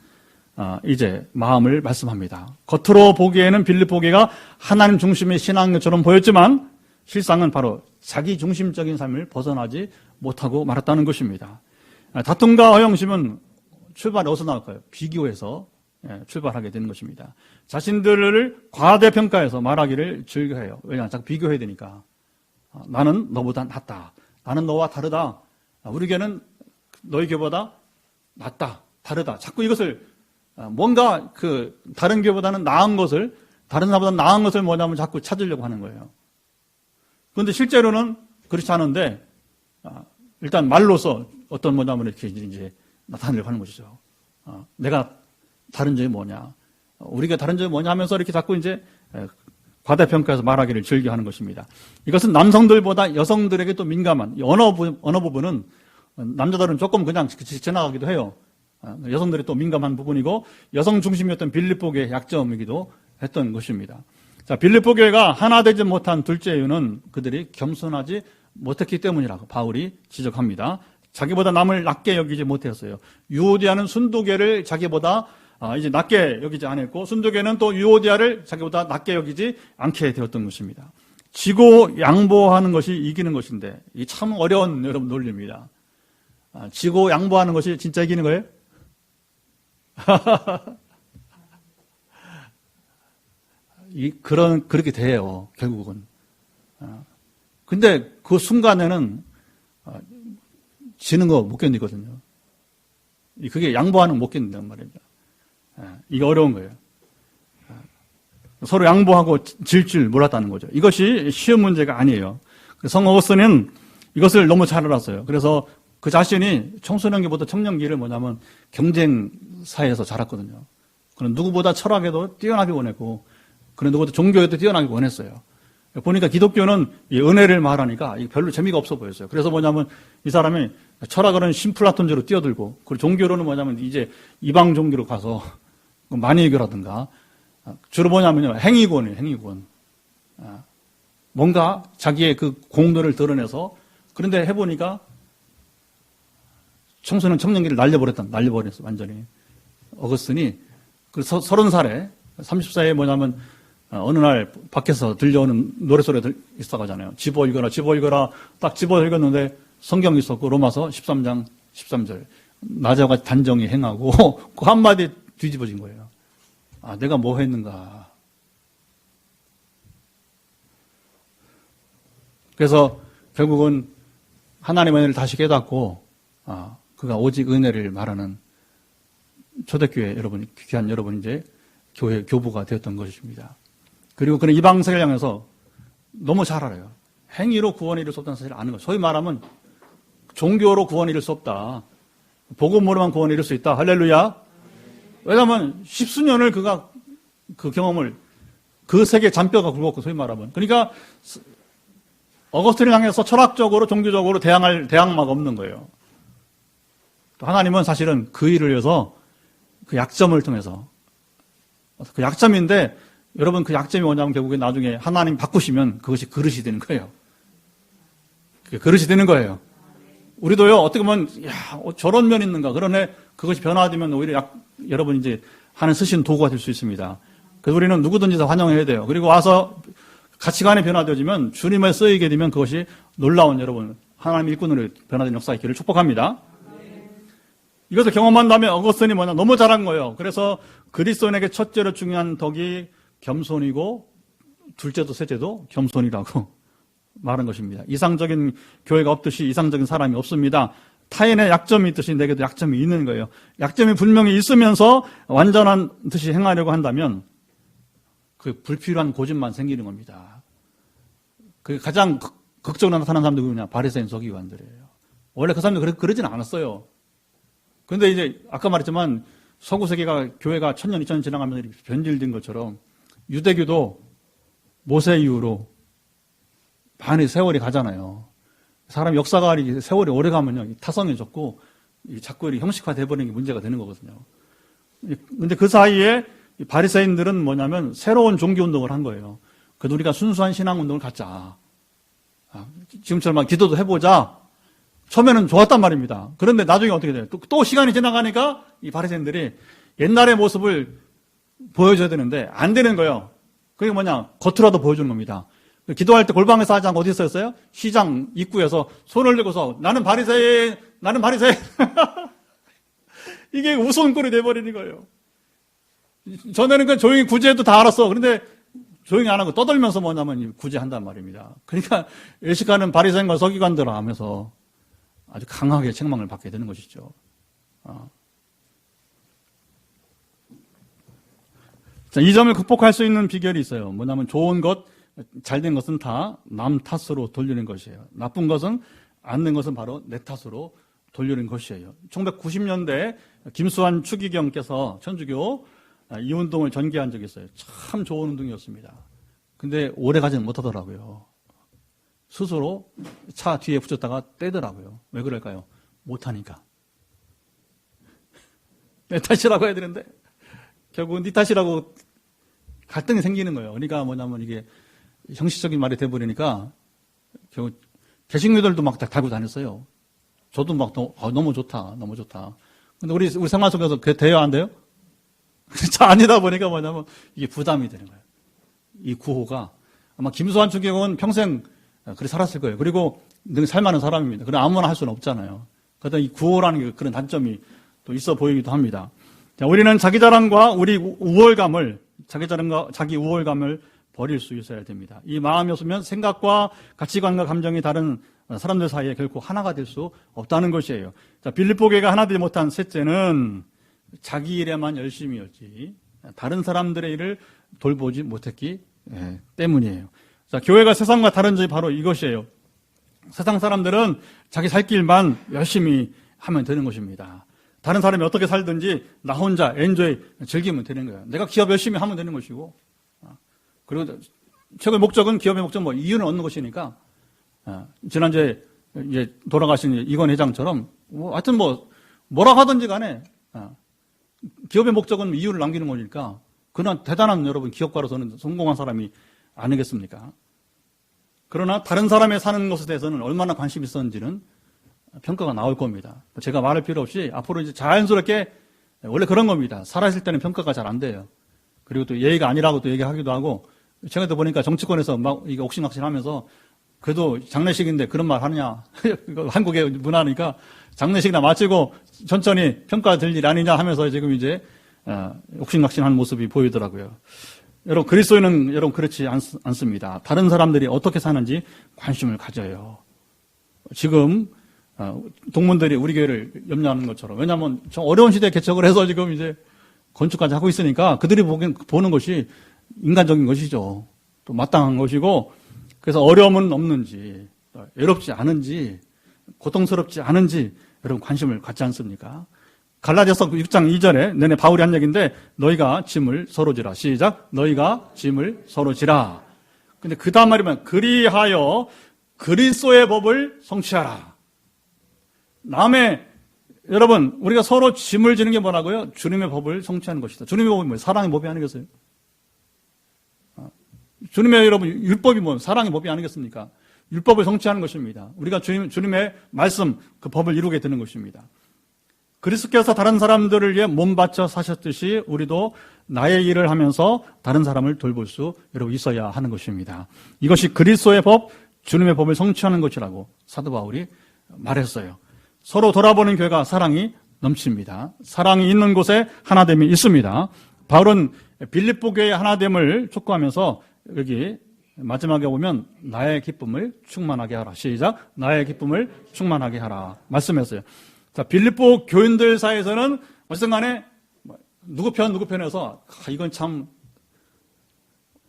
이제 마음을 말씀합니다. 겉으로 보기에는 빌립보 교회가 하나님 중심의 신앙처럼 보였지만 실상은 바로 자기 중심적인 삶을 벗어나지 못하고 말았다는 것입니다. 다툼과 허영심은 출발이 어디서 나올까요? 비교해서 출발하게 되는 것입니다. 자신들을 과대평가해서 말하기를 즐겨해요. 왜냐하면 자꾸 비교해야 되니까. 나는 너보다 낫다. 나는 너와 다르다. 우리 교회는 너희 교회보다 낫다. 다르다. 자꾸 이것을 뭔가 다른 교회보다는 나은 것을, 다른 사람보다 나은 것을 뭐냐면 자꾸 찾으려고 하는 거예요. 그런데 실제로는 그렇지 않은데, 일단 말로서 어떤 뭐냐면 이렇게 이제 나타내려고 하는 것이죠. 내가 다른 점이 뭐냐. 우리가 다른 점이 뭐냐 하면서 이렇게 자꾸 이제 과대평가해서 말하기를 즐겨하는 것입니다. 이것은 남성들보다 여성들에게 또 민감한, 언어 부분은 남자들은 조금 그냥 지나가기도 해요. 여성들이 또 민감한 부분이고 여성 중심이었던 빌립보 교회의 약점이기도 했던 것입니다. 자, 빌립보 교회가 하나 되지 못한 둘째 이유는 그들이 겸손하지 못했기 때문이라고 바울이 지적합니다. 자기보다 남을 낮게 여기지 못했어요. 유오디아는 순도교를 자기보다 이제 낮게 여기지 않았고 순도교는 또 유오디아를 자기보다 낮게 여기지 않게 되었던 것입니다. 지고 양보하는 것이 이기는 것인데 이 참 어려운 여러분 논리입니다. 지고 양보하는 것이 진짜 이기는 거예요? 그렇게 돼요, 결국은. 근데 그 순간에는 지는 거 못 견디거든요. 그게 양보하는 거 못 견딘단 말입니다. 이게 어려운 거예요. 서로 양보하고 질 줄 몰랐다는 거죠. 이것이 쉬운 문제가 아니에요. 성 어거스틴은 이것을 너무 잘 알았어요. 그래서 그 자신이 청소년기보다 청년기를 뭐냐면 경쟁사에서 자랐거든요. 그는 누구보다 철학에도 뛰어나게 원했고, 그는 누구보다 종교에도 뛰어나게 원했어요. 보니까 기독교는 이 은혜를 말하니까 별로 재미가 없어 보였어요. 그래서 뭐냐면 이 사람이 철학으로는 신플라톤주로 뛰어들고, 그리고 종교로는 뭐냐면 이제 이방 종교로 가서 만이교라든가, 주로 뭐냐면요, 행위권이에요, 행위권. 뭔가 자기의 그 공로를 드러내서, 그런데 해보니까 청소년 청년기를 날려버렸어, 완전히. 어거스틴이, 30살에, 30살에 뭐냐면, 어느 날 밖에서 들려오는 노래소리가 있어가잖아요. 집어 읽어라. 딱 집어 읽었는데 성경이 있었고, 로마서 13장 13절. 낮과 같이 단정히 행하고, 그 한마디 뒤집어진 거예요. 내가 뭐 했는가. 그래서 결국은 하나님의 은혜를 다시 깨닫고, 그가 오직 은혜를 말하는 초대교회 여러분, 귀한 여러분 이제 교회 교부가 되었던 것입니다. 그리고 그는 이방세를 향해서 너무 잘 알아요. 행위로 구원을 이룰 수 없다는 사실을 아는 거예요. 소위 말하면 종교로 구원을 이룰 수 없다. 복음으로만 구원을 이룰 수 있다. 할렐루야. 왜냐하면 십수년을 그가 그 경험을 그 세계 잔뼈가 굵었고 소위 말하면 그러니까 어거스틴을 향해서 철학적으로 종교적으로 대항할 대항마가 없는 거예요. 또 하나님은 사실은 그 일을 위해서 그 약점을 통해서 그 약점인데 여러분 그 약점이 뭐냐면 결국에 나중에 하나님 바꾸시면 그것이 그릇이 되는 거예요. 그게 그릇이 되는 거예요. 우리도요 어떻게 보면 야 저런 면이 있는가 그러네 그것이 변화되면 오히려 여러분 이제 하는 쓰시는 도구가 될 수 있습니다. 그래서 우리는 누구든지 다 환영해야 돼요. 그리고 와서 가치관이 변화되어지면 주님을 쓰이게 되면 그것이 놀라운 여러분 하나님의 일꾼으로 변화된 역사의 길을 축복합니다. 이것을 경험한 다음에 어거스틴이 뭐냐 너무 잘한 거예요. 그래서 그리스도인에게 첫째로 중요한 덕이 겸손이고 둘째도 셋째도 겸손이라고 말한 것입니다. 이상적인 교회가 없듯이 이상적인 사람이 없습니다. 타인의 약점이 있듯이 내게도 약점이 있는 거예요. 약점이 분명히 있으면서 완전한 듯이 행하려고 한다면 그 불필요한 고집만 생기는 겁니다. 그 가장 극적으로 나타나는 사람들이 누구냐? 바리새인 서기관들이에요. 원래 그 사람들 그러지는 않았어요. 그런데 이제 아까 말했지만 서구 세계가 교회가 1000년, 2000년 지나가면서 변질된 것처럼 유대교도 모세 이후로 많이 세월이 가잖아요. 사람 역사가 세월이 오래 가면요 타성해졌고 자꾸 형식화 돼버리는 게 문제가 되는 거거든요. 근데 그 사이에 바리새인들은 뭐냐면 새로운 종교 운동을 한 거예요. 그래도 우리가 순수한 신앙 운동을 갖자. 지금처럼 막 기도도 해보자. 처음에는 좋았단 말입니다. 그런데 나중에 어떻게 돼요? 또 시간이 지나가니까 이 바리새인들이 옛날의 모습을 보여줘야 되는데 안 되는 거예요. 그게 뭐냐? 겉으로라도 보여주는 겁니다. 기도할 때 골방에서 하지 않고 어디서 했어요? 시장 입구에서 손을 들고서 나는 바리새인 이게 우스운꼴이 돼버리는 거예요. 전에는 그 조용히 구제해도 다 알았어. 그런데 조용히 안 하고 떠들면서 뭐냐면 구제한단 말입니다. 그러니까 외식하는 바리새인과 서기관들 하면서 아주 강하게 책망을 받게 되는 것이죠. 자, 이 점을 극복할 수 있는 비결이 있어요. 뭐냐면 좋은 것, 잘된 것은 다 남 탓으로 돌리는 것이에요. 나쁜 것은 안 된 것은 바로 내 탓으로 돌리는 것이에요. 1990년대 김수환 추기경께서 천주교 이 운동을 전개한 적이 있어요. 참 좋은 운동이었습니다. 근데 오래 가지는 못하더라고요. 스스로 차 뒤에 붙였다가 떼더라고요. 왜 그럴까요? 못하니까. 내 탓이라고 해야 되는데 결국은 네 탓이라고 갈등이 생기는 거예요. 그러니까 뭐냐면 이게 형식적인 말이 돼버리니까 결국 개신교들도 막 달고 다녔어요. 저도 막 너무 좋다, 너무 좋다. 근데 우리 생활 속에서 그게 돼요, 안 돼요? 잘 아니다 보니까 뭐냐면 이게 부담이 되는 거예요. 이 구호가 아마 김수환 추기경은 평생 그렇게 살았을 거예요. 그리고 늘 살만한 사람입니다. 그래 아무나 할 수는 없잖아요. 그러다 이 구호라는 그런 단점이 또 있어 보이기도 합니다. 자, 우리는 자기 자랑과 우리 우월감을 자기 자랑과 자기 우월감을 버릴 수 있어야 됩니다. 이 마음이 없으면 생각과 가치관과 감정이 다른 사람들 사이에 결코 하나가 될 수 없다는 것이에요. 자, 빌립보 교회가 하나 되지 못한 셋째는 자기 일에만 열심이었지 다른 사람들의 일을 돌보지 못했기 때문이에요. 자, 교회가 세상과 다른 점이 바로 이것이에요. 세상 사람들은 자기 살 길만 열심히 하면 되는 것입니다. 다른 사람이 어떻게 살든지 나 혼자 엔조이 즐기면 되는 거예요. 내가 기업 열심히 하면 되는 것이고 그리고 최고의 목적은 기업의 목적 이윤을 얻는 것이니까 지난주에 이제 돌아가신 이건 회장처럼 하여튼 뭐라 하든지 간에 기업의 목적은 이윤을 남기는 거니까 그런 대단한 여러분 기업가로서는 성공한 사람이 아니겠습니까? 그러나 다른 사람의 사는 것에 대해서는 얼마나 관심이 있었는지는 평가가 나올 겁니다. 제가 말할 필요 없이 앞으로 이제 자연스럽게 원래 그런 겁니다. 살아있을 때는 평가가 잘 안 돼요. 그리고 또 예의가 아니라고 또 얘기하기도 하고 최근에 보니까 정치권에서 막 이게 옥신각신하면서 그래도 장례식인데 그런 말 하느냐 한국의 문화니까 장례식이나 마치고 천천히 평가될 일 아니냐 하면서 지금 이제 옥신각신한 모습이 보이더라고요. 여러분 그리스도인은 여러분 그렇지 않습니다. 다른 사람들이 어떻게 사는지 관심을 가져요. 지금 동문들이 우리 교회를 염려하는 것처럼 왜냐하면 좀 어려운 시대에 개척을 해서 지금 이제 건축까지 하고 있으니까 그들이 보는 것이 인간적인 것이죠. 또 마땅한 것이고 그래서 어려움은 없는지 외롭지 않은지 고통스럽지 않은지 여러분 관심을 갖지 않습니까? 갈라디아서 6장 2절에 내내 바울이 한 얘기인데 너희가 짐을 서로 지라. 시작. 너희가 짐을 서로 지라. 근데 그 다음 말이면 그리하여 그리스도의 법을 성취하라. 남의 여러분 우리가 서로 짐을 지는 게 뭐라고요? 주님의 법을 성취하는 것이다. 주님의 법이 뭐예요? 사랑의 법이 아니겠어요? 주님의 여러분 율법이 뭐 사랑의 법이 아니겠습니까? 율법을 성취하는 것입니다. 우리가 주님의 말씀 그 법을 이루게 되는 것입니다. 그리스도께서 다른 사람들을 위해 몸 바쳐 사셨듯이 우리도 나의 일을 하면서 다른 사람을 돌볼 수 여러분 있어야 하는 것입니다. 이것이 그리스도의 법, 주님의 법을 성취하는 것이라고 사도 바울이 말했어요. 서로 돌아보는 교회가 사랑이 넘칩니다. 사랑이 있는 곳에 하나됨이 있습니다. 바울은 빌립보 교회의 하나됨을 촉구하면서 여기 마지막에 보면 나의 기쁨을 충만하게 하라. 시작. 나의 기쁨을 충만하게 하라. 말씀했어요. 자, 빌립보 교인들 사이에서는 어쨌든 간에 누구 편에서 이건 참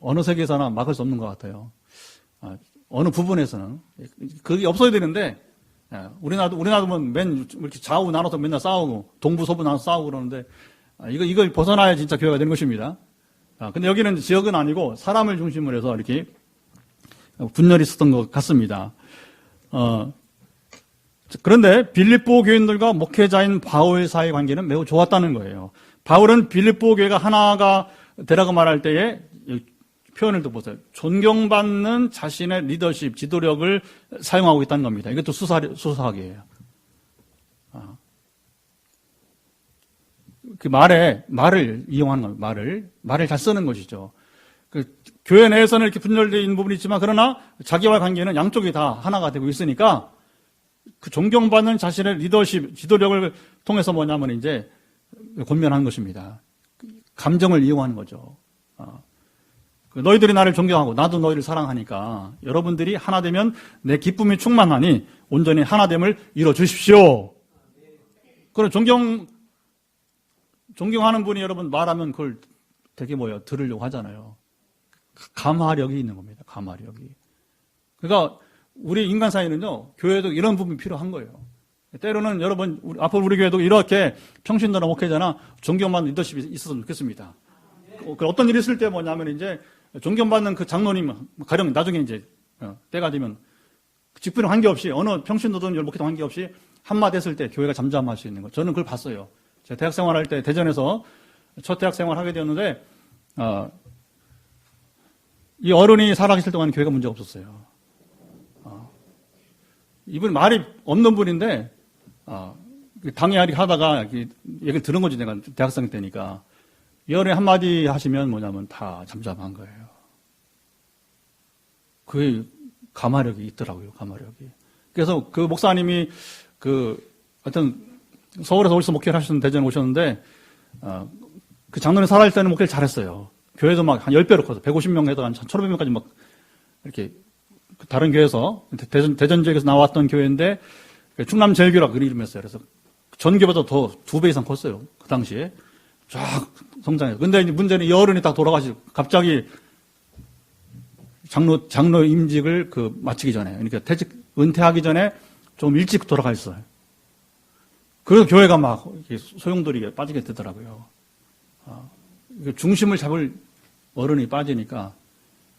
어느 세계에서나 막을 수 없는 것 같아요. 어느 부분에서는 그게 없어야 되는데 우리나라도 맨 이렇게 좌우 나눠서 맨날 싸우고 동부 서부 나눠서 싸우고 그러는데 이걸 벗어나야 진짜 교회가 되는 것입니다. 근데 여기는 지역은 아니고 사람을 중심으로 해서 이렇게 분열이 있었던 것 같습니다. 그런데 빌립보 교인들과 목회자인 바울 사이의 관계는 매우 좋았다는 거예요. 바울은 빌립보 교회가 하나가 되라고 말할 때에 표현을 또 보세요. 존경받는 자신의 리더십, 지도력을 사용하고 있다는 겁니다. 이것도 수사학이에요. 그 말을 이용하는 겁니다. 말을 잘 쓰는 것이죠. 그 교회 내에서는 이렇게 분열되어 있는 부분이 있지만 그러나 자기와의 관계는 양쪽이 다 하나가 되고 있으니까 그 존경받는 자신의 리더십, 지도력을 통해서 뭐냐면 이제 권면하는 것입니다. 감정을 이용하는 거죠. 너희들이 나를 존경하고 나도 너희를 사랑하니까 여러분들이 하나 되면 내 기쁨이 충만하니 온전히 하나됨을 이뤄 주십시오. 그럼 존경하는 분이 여러분 말하면 그걸 되게 들으려고 하잖아요. 감화력이 있는 겁니다. 감화력이. 그러니까 우리 인간 사이는요, 교회도 이런 부분이 필요한 거예요. 때로는 여러분, 앞으로 우리 교회도 이렇게 평신도나 목회자나 존경받는 리더십이 있었으면 좋겠습니다. 그 어떤 일이 있을 때 뭐냐면 이제 존경받는 그 장로님, 가령 나중에 이제 때가 되면 직분에 관계없이 어느 평신도든 목회도 관계없이 한마디 했을 때 교회가 잠잠할 수 있는 거. 저는 그걸 봤어요. 제가 대학 생활할 때 대전에서 첫 대학 생활을 하게 되었는데, 이 어른이 살아계실 동안 교회가 문제가 없었어요. 이분이 말이 없는 분인데, 당회하리 하다가 얘기를 들은 거지, 내가 대학생 때니까. 이 어른이 한마디 하시면 뭐냐면 다 잠잠한 거예요. 그게 감화력이 있더라고요, 감화력이. 그래서 그 목사님이 하여튼 서울에서 어디서 목회를 하셨는데 대전에 오셨는데, 그 장로님 살아있을 때는 목회를 잘했어요. 교회도 막 한 10배로 커서 150명 해서 한 1,500명까지 막 이렇게 다른 교회에서 대전 지역에서 나왔던 교회인데 충남제일교라고 그 이름이었어요. 그래서 전교보다 더 2배 이상 컸어요. 그 당시에 쫙 성장해서. 근데 이제 문제는 이 어른이 딱 돌아가시고 갑자기 장로 임직을 마치기 전에, 그러니까 은퇴하기 전에 좀 일찍 돌아가셨어요. 그래서 교회가 막 소용돌이에 빠지게 되더라고요. 중심을 잡을 어른이 빠지니까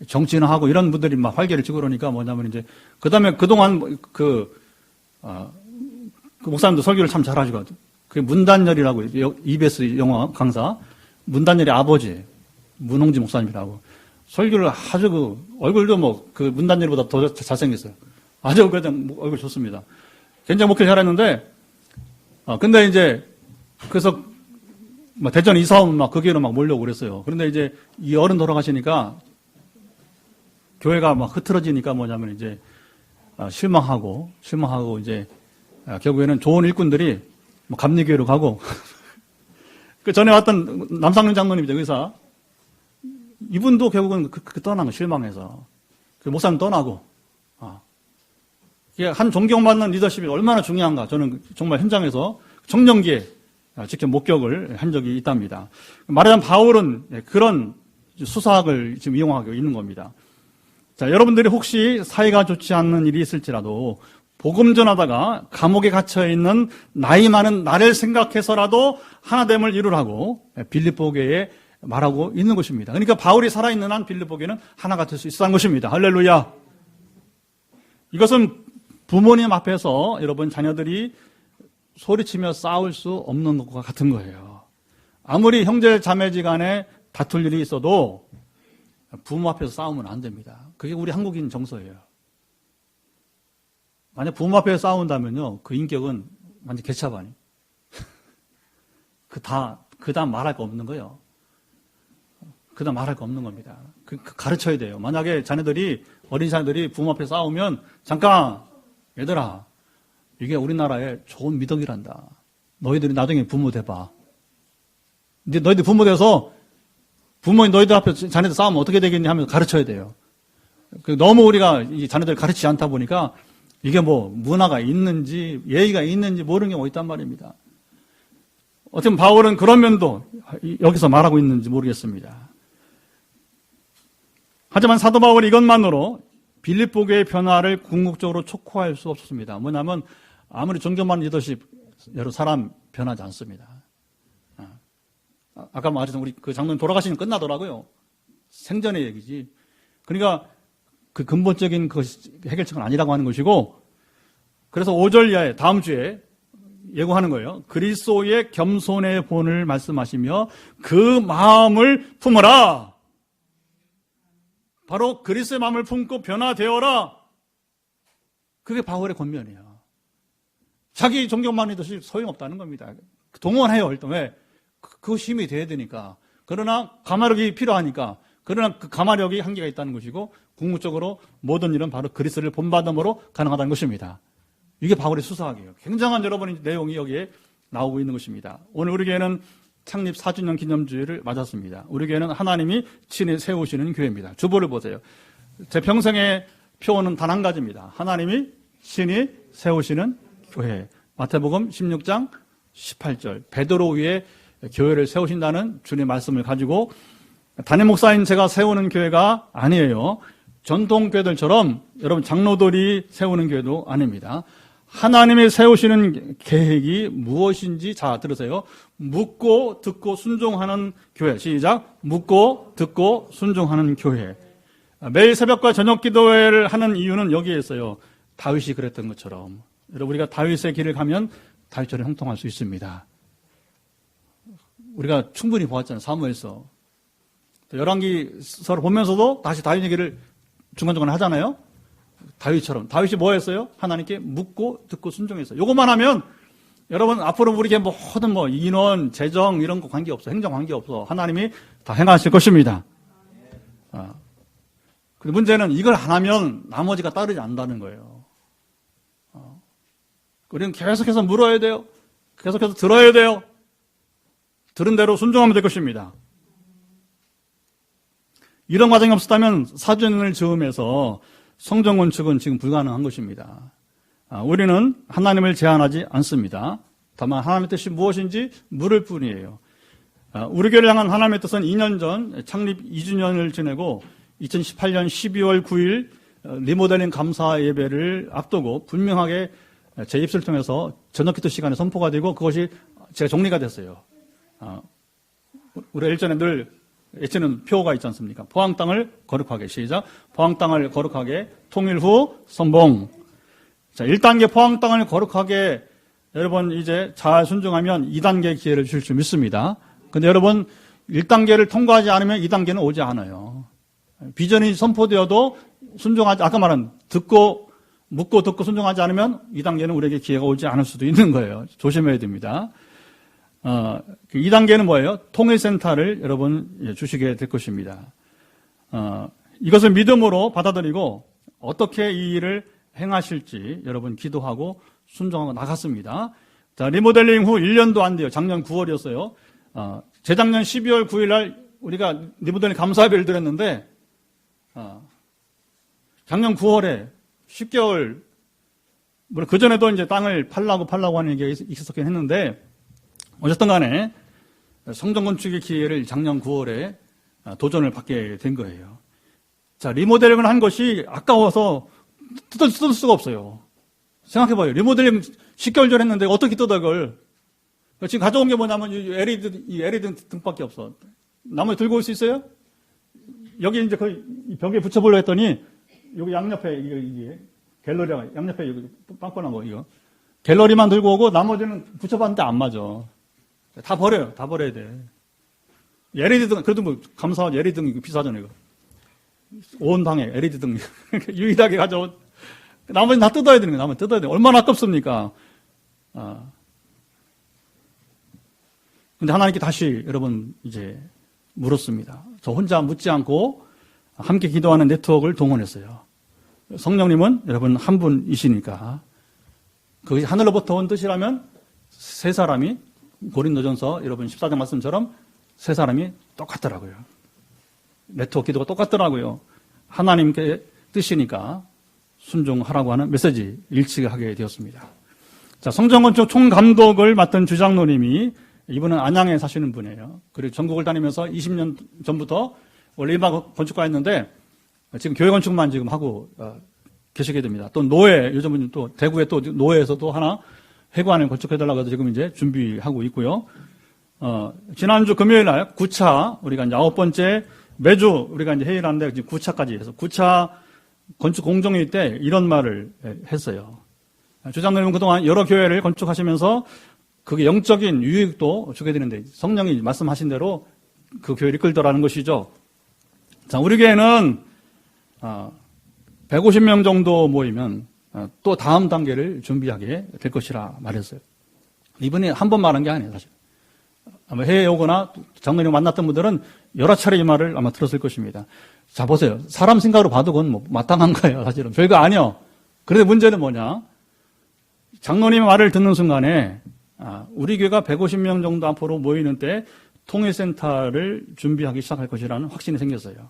정치인하고 이런 분들이 막 활개를 치고 그러니까 뭐냐면 이제 그 다음에 그동안 그 목사님도 설교를 참 잘하시고 그게 문단열이라고 EBS 영화 강사 문단열의 아버지 문홍지 목사님이라고 설교를 아주 얼굴도 그 문단열보다 더 잘생겼어요. 아주 그냥 얼굴 좋습니다. 굉장히 목회 잘했는데 근데 이제 그래서 대전 이사 오면 그 교회로 몰려오고 그랬어요. 그런데 이제 이 어른 돌아가시니까 교회가 흐트러지니까 뭐냐면 이제 실망하고 이제 결국에는 좋은 일꾼들이 감리교회로 가고 그 전에 왔던 남상윤 장로님이죠, 의사. 이분도 결국은 떠난 거 실망해서 그 목사님 떠나고 이게 한 존경받는 리더십이 얼마나 중요한가 저는 정말 현장에서 청년기에 직접 목격을 한 적이 있답니다. 말하자면 바울은 그런 수사학을 지금 이용하고 있는 겁니다. 자, 여러분들이 혹시 사이가 좋지 않는 일이 있을지라도 복음 전하다가 감옥에 갇혀있는 나이 많은 나를 생각해서라도 하나됨을 이루라고 빌립보교에 말하고 있는 것입니다. 그러니까 바울이 살아있는 한 빌립보교는 하나가 될 수 있었다는 것입니다. 할렐루야. 이것은 부모님 앞에서 여러분 자녀들이 소리치며 싸울 수 없는 것과 같은 거예요. 아무리 형제 자매지간에 다툴 일이 있어도 부모 앞에서 싸우면 안 됩니다. 그게 우리 한국인 정서예요. 만약 부모 앞에서 싸운다면요, 그 인격은 완전 개차반이. 그다음 말할 거 없는 거예요. 그다음 말할 거 없는 겁니다. 가르쳐야 돼요. 만약에 어린 자녀들이 부모 앞에 싸우면, 잠깐, 얘들아, 이게 우리나라의 좋은 미덕이란다. 너희들이 나중에 부모 돼봐. 근데 너희들 부모 돼서 너희들 앞에 자녀들 싸우면 어떻게 되겠니 하면서 가르쳐야 돼요. 너무 우리가 이 자녀들 가르치지 않다 보니까 이게 뭐 문화가 있는지 예의가 있는지 모르는 경우가 있단 말입니다. 어쨌든 바울은 그런 면도 여기서 말하고 있는지 모르겠습니다. 하지만 사도 바울이 이것만으로 빌립보교의 변화를 궁극적으로 촉구할 수 없었습니다. 뭐냐면 아무리 존경받는 리더십 여러 사람 변하지 않습니다. 아까 말했던 우리 그 장로님 돌아가시면 끝나더라고요. 생전의 얘기지. 그러니까 그 근본적인 그 해결책은 아니라고 하는 것이고, 그래서 5절 이하에 다음 주에 예고하는 거예요. 그리스도의 겸손의 본을 말씀하시며 그 마음을 품어라. 바로 그리스도의 마음을 품고 변화되어라. 그게 바울의 권면이에요. 자기 존경만 해도 소용없다는 겁니다. 동원해요, 활동에. 그 힘이 돼야 되니까. 그러나 가마력이 필요하니까. 그러나 그 가마력이 한계가 있다는 것이고, 궁극적으로 모든 일은 바로 그리스도를 본받음으로 가능하다는 것입니다. 이게 바울의 수사학이에요. 굉장한 여러분의 내용이 여기에 나오고 있는 것입니다. 오늘 우리 교회는 창립 4주년 기념주일을 맞았습니다. 우리 교회는 하나님이 친히 세우시는 교회입니다. 주보를 보세요. 제 평생의 표어는 단 한 가지입니다. 하나님이 친히 세우시는 교회. 마태복음 16장 18절. 베드로 위에 교회를 세우신다는 주님의 말씀을 가지고 담임 목사인 제가 세우는 교회가 아니에요. 전통 교회들처럼 여러분 장로들이 세우는 교회도 아닙니다. 하나님이 세우시는 계획이 무엇인지 자 들으세요. 묻고 듣고 순종하는 교회. 시작. 묻고 듣고 순종하는 교회. 매일 새벽과 저녁 기도회를 하는 이유는 여기에 있어요. 다윗이 그랬던 것처럼 여러분 우리가 다윗의 길을 가면 다윗처럼 형통할 수 있습니다. 우리가 충분히 보았잖아요. 사무엘서. 열왕기서를 보면서도 다시 다윗 얘기를 중간중간에 하잖아요. 다윗처럼. 다윗이 뭐 했어요? 하나님께 묻고 듣고 순종했어요. 요것만 하면 여러분 앞으로 우리에게 모든 인원, 재정 이런 거 관계없어. 행정 관계없어. 하나님이 다 행하실 것입니다. 근데 문제는 이걸 안 하면 나머지가 따르지 않는다는 거예요. 우리는 계속해서 물어야 돼요. 계속해서 들어야 돼요. 들은 대로 순종하면 될 것입니다. 이런 과정이 없었다면 4주년을 즈음해서 성전 건축은 지금 불가능한 것입니다. 우리는 하나님을 제한하지 않습니다. 다만 하나님의 뜻이 무엇인지 물을 뿐이에요. 우리 교회를 향한 하나님의 뜻은 2년 전 창립 2주년을 지내고 2018년 12월 9일 리모델링 감사 예배를 앞두고 분명하게 제 입술을 통해서 저녁 기도 시간에 선포가 되고 그것이 제가 정리가 됐어요. 우리가 일전에 늘 예치는 표가 있지 않습니까? 포항 땅을 거룩하게. 시작. 포항 땅을 거룩하게. 통일 후 선봉. 자, 1단계 포항 땅을 거룩하게 여러분 이제 잘 순종하면 2단계 기회를 주실 줄 믿습니다. 근데 여러분 1단계를 통과하지 않으면 2단계는 오지 않아요. 비전이 선포되어도 순종하지, 아까 말한 묻고 듣고 순종하지 않으면 2단계는 우리에게 기회가 오지 않을 수도 있는 거예요. 조심해야 됩니다. 2단계는 뭐예요? 통일센터를 여러분 주시게 될 것입니다. 이것을 믿음으로 받아들이고 어떻게 이 일을 행하실지 여러분 기도하고 순종하고 나갔습니다. 자, 리모델링 후 1년도 안 돼요. 작년 9월이었어요. 재작년 12월 9일 날 우리가 리모델링 감사회를 드렸는데 작년 9월에 10개월 물론 그전에도 이제 땅을 팔라고 하는 얘기가 있었긴 했는데 어쨌든 간에 성전 건축의 기회를 작년 9월에 도전을 받게 된 거예요. 자, 리모델링을 한 것이 아까워서 뜯을 수가 없어요. 생각해봐요. 리모델링 10개월 전에 했는데 어떻게 뜯어, 그걸. 지금 가져온 게 뭐냐면, 이 LED 등밖에 없어. 나머지 들고 올 수 있어요? 여기 이제 거의 벽에 붙여보려고 했더니, 여기 양옆에, 이게, 갤러리가, 양옆에 여기 빵빵한 거, 이거. 갤러리만 들고 오고, 나머지는 붙여봤는데 안 맞아. 다 버려요. 다 버려야 돼. LED 등, 그래도 뭐, 감사하지. LED 등, 이거 비싸잖아요, 이거. 온 방에 LED 등. 유일하게 가져온. 나머지는 다 뜯어야 되는 거예요. 나머지 뜯어야 돼. 얼마나 아깝습니까? 근데 하나님께 다시 여러분 이제 물었습니다. 저 혼자 묻지 않고 함께 기도하는 네트워크를 동원했어요. 성령님은 여러분 한 분이시니까 그것이 하늘로부터 온 뜻이라면 세 사람이 고린도전서 여러분 14장 말씀처럼 세 사람이 똑같더라고요. 네트워크 기도가 똑같더라고요. 하나님께 뜻이니까 순종하라고 하는 메시지 일치가 하게 되었습니다. 자, 성전건축 총감독을 맡은 주장로님이 이분은 안양에 사시는 분이에요. 그리고 전국을 다니면서 20년 전부터 원래 일반 건축가였는데 지금 교회 건축만 지금 하고 계시게 됩니다. 또 노예, 요즘은 또 대구에 또 노예에서 또 하나 회관을 건축해달라고 해서 지금 이제 준비하고 있고요. 지난주 금요일 날 9차 우리가 이제 9번째 매주 우리가 이제 회의를 하는데 지금 9차까지 해서 9차 건축 공정회의 때 이런 말을 했어요. 주장로님은 그동안 여러 교회를 건축하시면서 그게 영적인 유익도 주게 되는데 성령이 말씀하신 대로 그 교회를 이끌더라는 것이죠. 자, 우리 교회는 150명 정도 모이면 또 다음 단계를 준비하게 될 것이라 말했어요. 이번에 한 번 말한 게 아니에요, 사실. 아마 해외에 오거나 장로님 만났던 분들은 여러 차례 이 말을 아마 들었을 것입니다. 자, 보세요. 사람 생각으로 봐도 그건 뭐 마땅한 거예요, 사실은. 별거 아니요. 그런데 문제는 뭐냐? 장로님의 말을 듣는 순간에 우리 교회가 150명 정도 앞으로 모이는 때 통일센터를 준비하기 시작할 것이라는 확신이 생겼어요.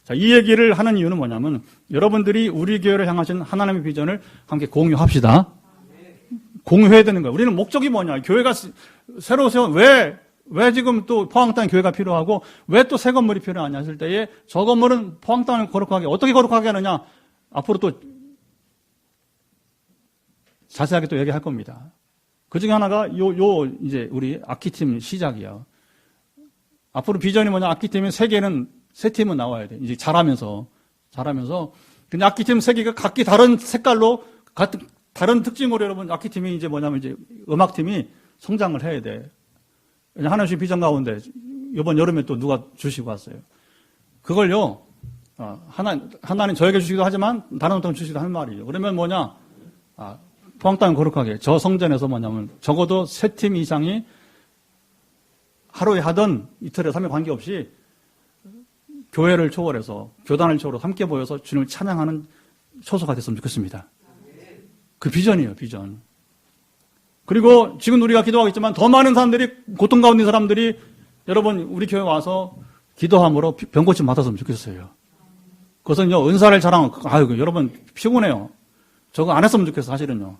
자, 이 얘기를 하는 이유는 뭐냐면 여러분들이 우리 교회를 향하신 하나님의 비전을 함께 공유합시다. 공유해야 되는 거예요. 우리는 목적이 뭐냐? 교회가 새로 세운 왜 지금 또 포항 땅에 교회가 필요하고 왜 또 새 건물이 필요하냐 했을 때에 저 건물은 포항 땅을 거룩하게 어떻게 거룩하게 하느냐? 앞으로 또 자세하게 또 얘기할 겁니다. 그 중에 하나가 이제 우리 악기팀 시작이야. 앞으로 비전이 뭐냐? 악기팀의 세 팀은 나와야 돼. 이제 잘하면서. 근데 악기팀 3개가 각기 다른 색깔로, 다른 특징으로 여러분, 악기팀이 이제 뭐냐면 이제 음악팀이 성장을 해야 돼. 하나씩 비전 가운데, 이번 여름에 또 누가 주시고 왔어요. 그걸요, 하나는 저에게 주시기도 하지만, 다른 어떤 주시기도 한 말이에요. 그러면 뭐냐? 포항 땅 거룩하게. 저 성전에서 뭐냐면, 적어도 3팀 이상이 하루에 하던 이틀에 3일 관계없이 교회를 초월해서, 교단을 초월해서 함께 모여서 주님을 찬양하는 초소가 됐으면 좋겠습니다. 그 비전이에요, 비전. 그리고 지금 우리가 기도하고 있지만 더 많은 사람들이, 고통 가운데 사람들이 여러분, 우리 교회 와서 기도함으로 병고침 받았으면 좋겠어요. 그것은요, 은사를 자랑하고, 아이고, 여러분, 피곤해요. 저거 안 했으면 좋겠어, 사실은요.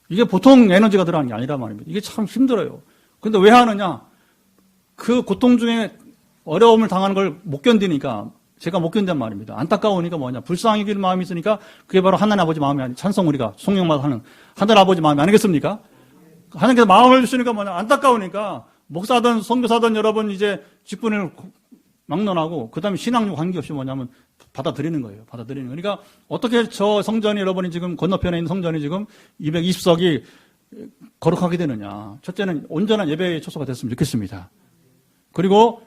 이게 보통 에너지가 들어가는 게 아니란 말입니다. 이게 참 힘들어요. 근데 왜 하느냐? 그 고통 중에 어려움을 당하는 걸 못 견디니까, 제가 못 견딘단 말입니다. 안타까우니까 뭐냐? 불쌍히 여길 마음이 있으니까 그게 바로 하나님 아버지 마음이 아니, 찬송 우리가 송영마다 하는 하늘 아버지 마음이 아니겠습니까? 하나님께서 마음을 주시니까 뭐냐? 안타까우니까 목사든 선교사든 여러분 이제 직분을 막론하고 그 다음에 신앙과 관계없이 뭐냐면 받아들이는 거예요. 받아들이는 거예요. 그러니까 어떻게 저 성전이 여러분이 지금 건너편에 있는 성전이 지금 220석이 거룩하게 되느냐. 첫째는 온전한 예배의 초소가 됐으면 좋겠습니다. 그리고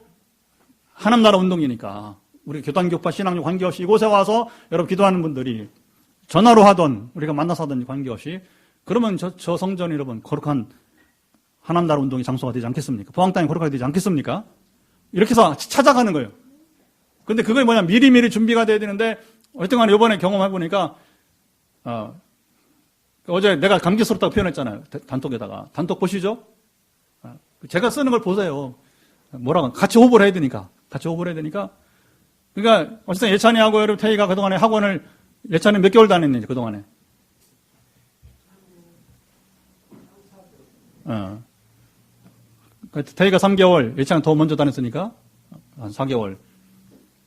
하나님 나라 운동이니까 우리 교단교파 신앙과 관계없이 이곳에 와서 여러분 기도하는 분들이 전화로 하던 우리가 만나서 하던 관계없이 그러면 저 성전이 여러분 거룩한 하나님 나라 운동의 장소가 되지 않겠습니까? 포항 땅이 거룩하게 되지 않겠습니까? 이렇게 해서 찾아가는 거예요. 근데 그게 뭐냐, 미리미리 준비가 돼야 되는데, 어쨌든 간에 이번에 경험해보니까, 어제 내가 감격스럽다고 표현했잖아요. 단톡에다가. 단톡 보시죠? 제가 쓰는 걸 보세요. 뭐라고, 같이 호흡을 해야 되니까. 그러니까, 어쨌든 예찬이하고 여러분 태희가 그동안에 학원을, 예찬이 몇 개월 다녔는지, 그동안에. 태희가 3개월, 예찬이 더 먼저 다녔으니까, 한 4개월.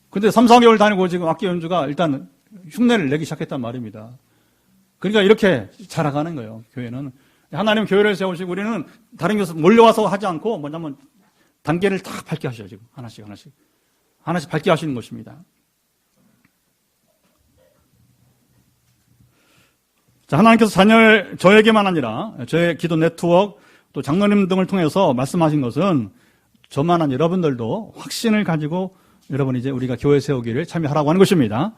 근데 3, 4개월 다니고 지금 악기 연주가 일단 흉내를 내기 시작했단 말입니다. 그러니까 이렇게 자라가는 거예요, 교회는. 하나님 교회를 세우시고 우리는 다른 교회에서 몰려와서 하지 않고 뭐냐면 단계를 다 밟게 하셔요, 지금. 하나씩 밟게 하시는 것입니다. 자, 하나님께서 저에게만 아니라 저의 기도 네트워크 또 장로님 등을 통해서 말씀하신 것은 저만 아니라 여러분들도 확신을 가지고 여러분 이제 우리가 교회 세우기를 참여하라고 하는 것입니다.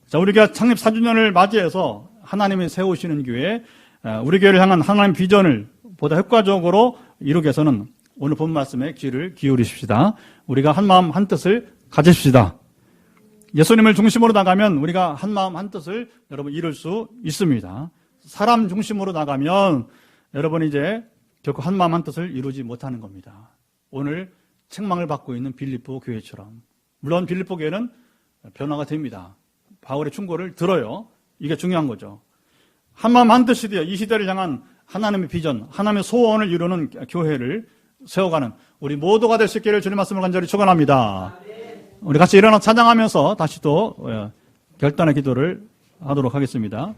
자, 우리 교회 창립 4주년을 맞이해서 하나님이 세우시는 교회, 우리 교회를 향한 하나님 비전을 보다 효과적으로 이루기 위해서는 오늘 본 말씀에 귀를 기울이십시다. 우리가 한 마음 한 뜻을 가지십시다. 예수님을 중심으로 나가면 우리가 한 마음 한 뜻을 여러분 이룰 수 있습니다. 사람 중심으로 나가면 여러분 이제 결코 한 마음 한 뜻을 이루지 못하는 겁니다. 오늘 책망을 받고 있는 빌립보 교회처럼. 물론 빌립보 교회는 변화가 됩니다. 바울의 충고를 들어요. 이게 중요한 거죠. 한 마음 한 뜻이 되어 이 시대를 향한 하나님의 비전, 하나님의 소원을 이루는 교회를 세워가는 우리 모두가 될 수 있기를 주님 말씀을 간절히 축원합니다. 우리 같이 일어나 찬양하면서 다시 또 결단의 기도를 하도록 하겠습니다.